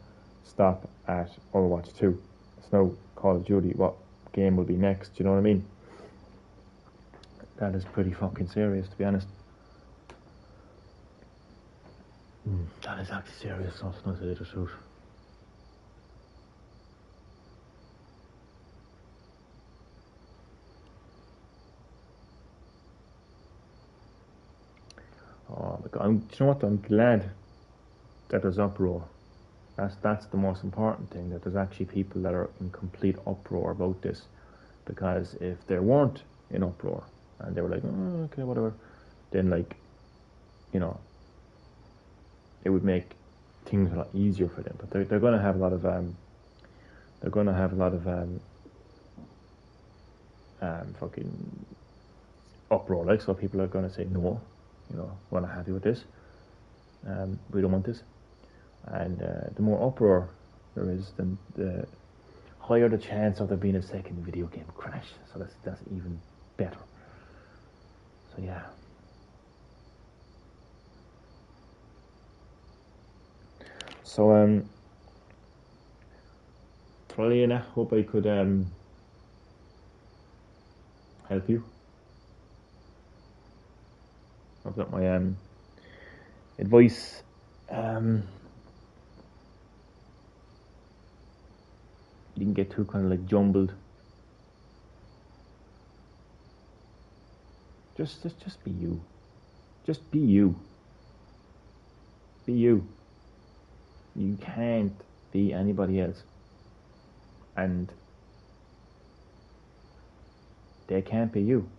stop at Overwatch 2. It's now Call of Duty. What game will be next? Do you know what I mean? That is pretty fucking serious, to be honest. That is actually serious, so it's not the truth. Oh my god, do you know what? I'm glad that there's uproar. That's the most important thing, that there's actually people that are in complete uproar about this. Because if there weren't in uproar, and they were like, oh, okay, whatever, then, like, you know, it would make things a lot easier for them. But they're going to have a lot of fucking uproar, like, so people are going to say no, you know, we're not happy with this, we don't want this. And the more uproar there is, then the higher the chance of there being a second video game crash. So that's even better. So yeah. So Trolliana, hope I could help you. Hope that my advice you can get too kind of like jumbled. Just be you. Just be you. Be you. You can't be anybody else. And they can't be you.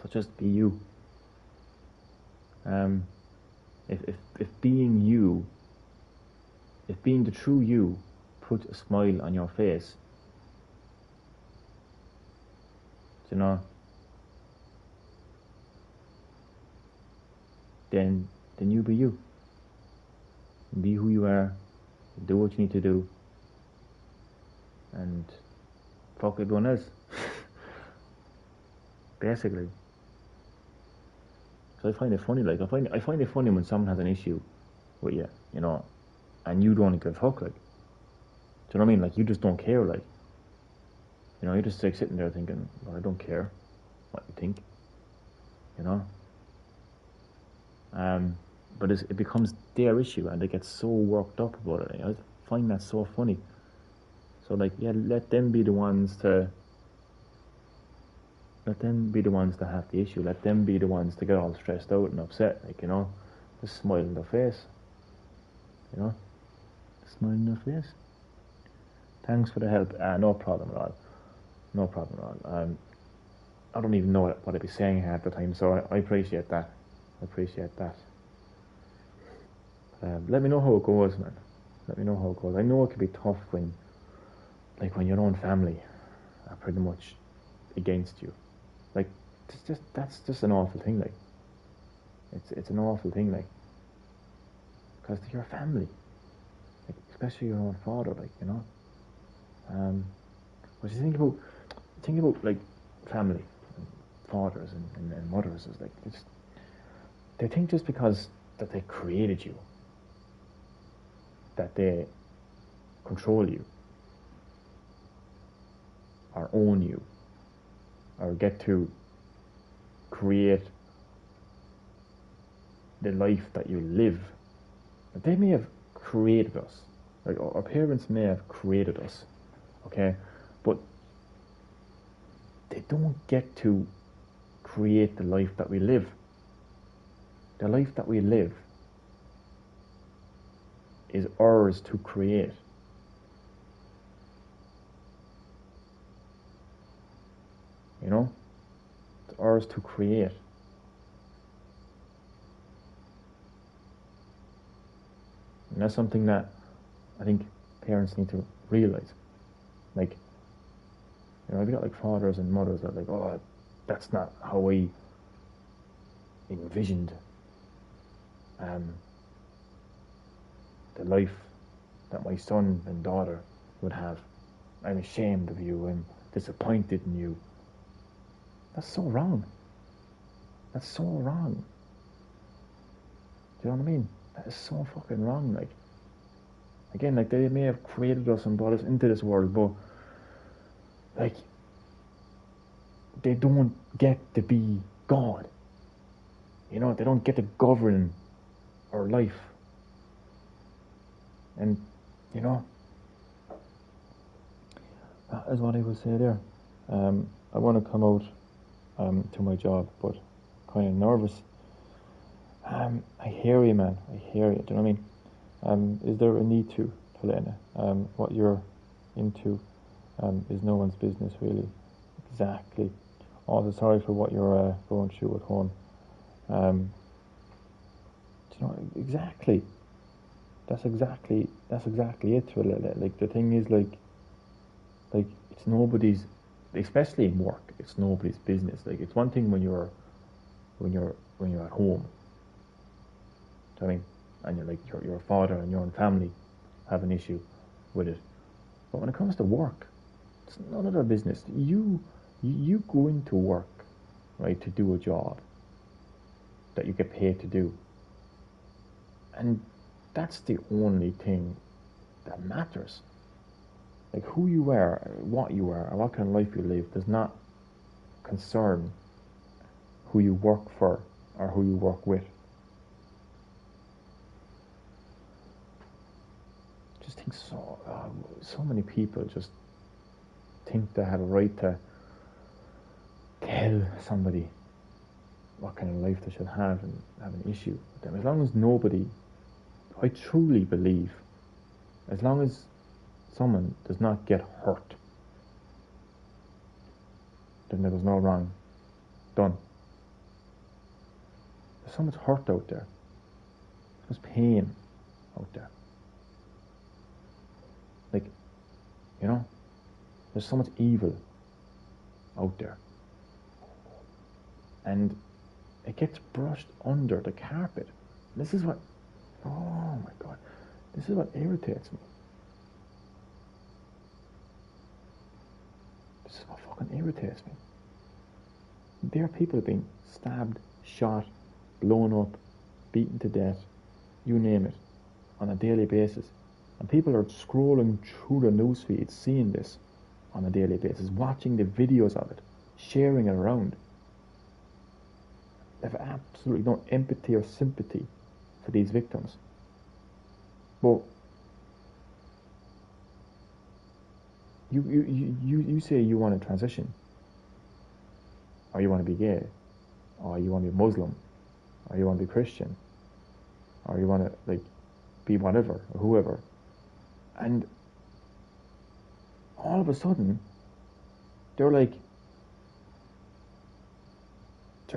So just be you. If being you, if being the true you puts a smile on your face, you know, then you be you. Be who you are, do what you need to do, and fuck everyone else. Basically. So I find it funny, like I find it funny when someone has an issue with you, you know, and you don't give a fuck, like. Do you know what I mean? Like you just don't care, like. You know, you're just like sitting there thinking, well, I don't care what you think, you know. But it becomes their issue, and they get so worked up about it. I find that so funny. So like, yeah, let them be the ones to have the issue. Let them be the ones to get all stressed out and upset. Like, you know, just smile in their face. You know, smile in their face. Thanks for the help. No problem at all. No problem at all. I don't even know what I'd be saying half the time, so I appreciate that. Let me know how it goes, man. Let me know how it goes. I know it can be tough when your own family are pretty much against you. Like, that's just an awful thing. Like, it's an awful thing. Like, because they're your family, like, especially your own father. Like, you know. But you think about like family, and fathers and mothers is like they think just because that they created you, that they control you, or own you, or get to create the life that you live. They may have created us, like our parents may have created us, okay, but they don't get to create the life that we live. The life that we live is ours to create. You know? It's ours to create. And that's something that I think parents need to realize. Like, you know, I've got like fathers and mothers that are like, oh, that's not how I envisioned the life that my son and daughter would have. I'm ashamed of you. I'm disappointed in you. That's so wrong. That's so wrong. Do you know what I mean? That is so fucking wrong. Like, again, like they may have created us and brought us into this world, but like they don't get to be God. You know, they don't get to govern our life. And, you know, that is what I would say there. I want to come out to my job, but kind of nervous. I hear you, man. I hear you. Do you know what I mean? Is there a need to, Helena? What you're into is no one's business, really. Exactly. Also, sorry for what you're going through at home. Do you know, exactly. That's exactly it. Like the thing is, like it's nobody's, especially in work. It's nobody's business. Like it's one thing when you're at home. Do you know what I mean? And you're like your father and your own family have an issue with it. But when it comes to work, it's none of their business. You go into work, right, to do a job that you get paid to do. And that's the only thing that matters. Like who you are, what you are, or what kind of life you live does not concern who you work for or who you work with. Just think so. So many people just think they have a right to tell somebody what kind of life they should have and have an issue with them. As long as nobody, I truly believe, as long as someone does not get hurt, then there was no wrong done. There's so much hurt out there. There's pain out there. Like, you know, there's so much evil out there. And it gets brushed under the carpet. This is what, oh my God, this is what irritates me. This is what fucking irritates me. There are people being stabbed, shot, blown up, beaten to death, you name it, on a daily basis. And people are scrolling through the news feeds, seeing this on a daily basis, watching the videos of it, sharing it around. They have absolutely no empathy or sympathy for these victims. But you say you want to transition, or you want to be gay, or you want to be Muslim, or you want to be Christian, or you want to like be whatever or whoever, and all of a sudden they're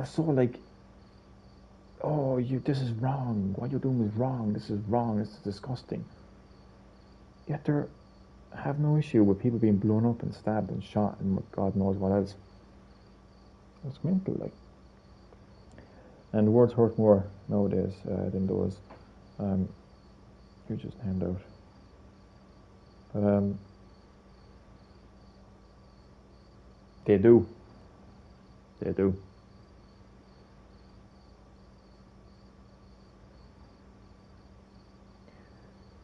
so like, oh, this is wrong, what you're doing is wrong, this is disgusting. Yet they have no issue with people being blown up and stabbed and shot and God knows what else. It's mental, like. And words hurt more nowadays than those you just named out. But they do. They do.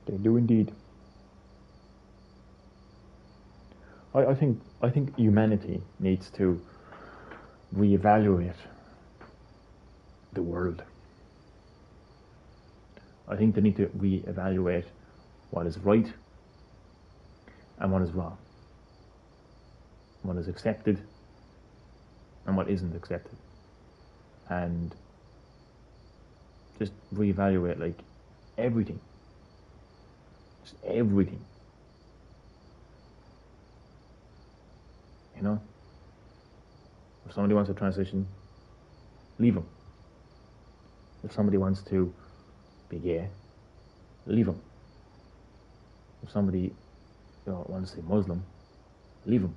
They do indeed. I think humanity needs to reevaluate the world. I think they need to reevaluate what is right and what is wrong, what is accepted and what isn't accepted, and just reevaluate like everything, just everything. You know, if somebody wants to transition, leave them. If somebody wants to be gay, leave them. If somebody wants to say Muslim, leave them.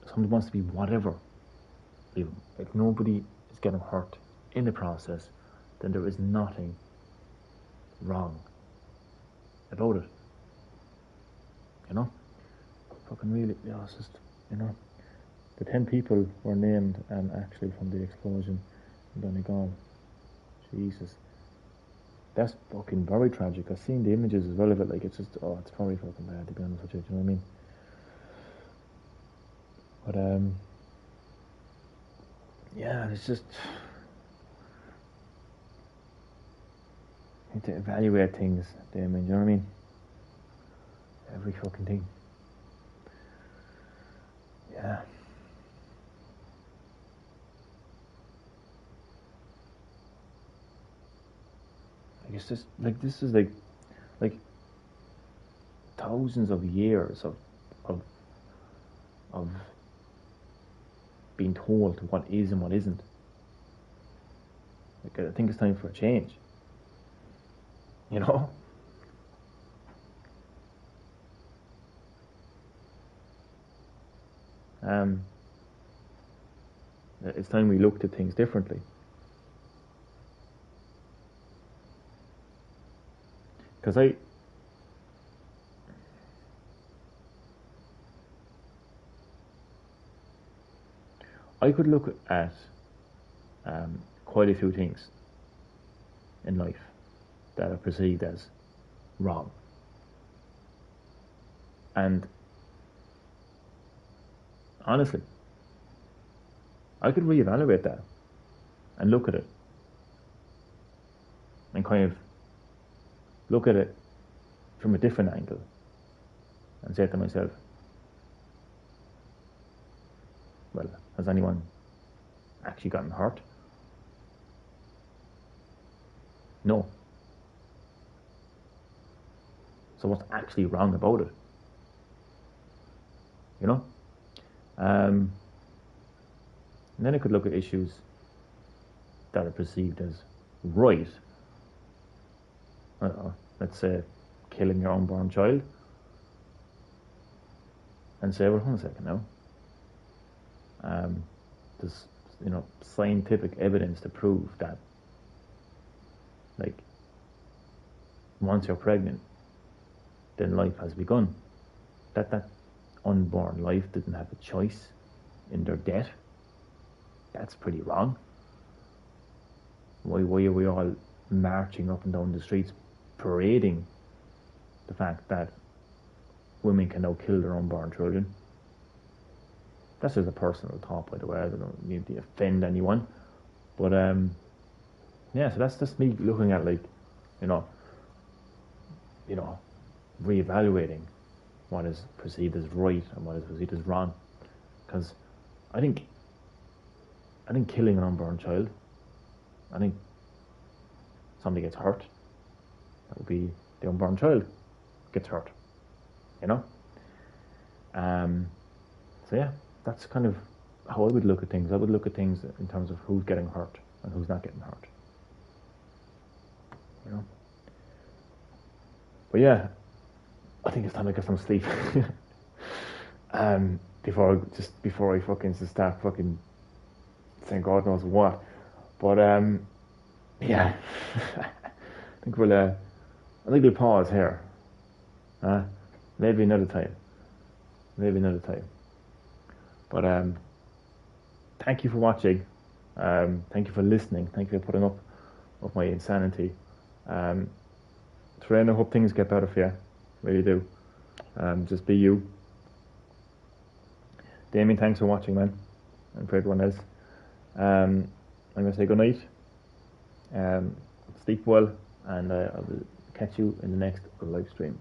If somebody wants to be whatever, leave them. If nobody is getting hurt in the process, then there is nothing wrong about it. You know? Fucking really, yeah, it's just, you know, the 10 people were named actually from the explosion in Donegal. Jesus, that's fucking very tragic. I've seen the images as well of it. Like, it's just, it's very fucking bad, to be honest with you. Do you know what I mean? But yeah, it's just, you need to evaluate things, Damien. Do you know what I mean? Every fucking thing. Yeah. Like, it's just like, this is like thousands of years of being told what is and what isn't. Like, I think it's time for a change. You know? It's time we looked at things differently. Because I could look at quite a few things in life that are perceived as wrong. And honestly, I could reevaluate that and look at it and kind of look at it from a different angle and say to myself, well, has anyone actually gotten hurt? No. So what's actually wrong about it? You know? And then I could look at issues that are perceived as right. I don't know, let's say killing your unborn child. And say, well, hold on a second now. There's, scientific evidence to prove that, like, once you're pregnant, then life has begun. That unborn life didn't have a choice in their death. That's pretty wrong. Why are we all marching up and down the streets, parading the fact that women can now kill their unborn children? That's just a personal thought, by the way. I don't need to offend anyone, but yeah. So that's just me looking at, like, reevaluating what is perceived as right and what is perceived as wrong. Because I think killing an unborn child, I think somebody gets hurt, that would be the unborn child gets hurt. So yeah, that's kind of how I would look at things. I would look at things in terms of who's getting hurt and who's not getting hurt. But yeah, I think it's time to get some sleep. Before I fucking start fucking saying God knows what. But yeah, I think we'll pause here. Maybe another time. But thank you for watching. Thank you for listening. Thank you for putting up with my insanity. Trent, I hope things get better for you. Really do. Just be you. Damien, thanks for watching, man. And for everyone else. I'm going to say good night. Sleep well, and I will catch you in the next live stream.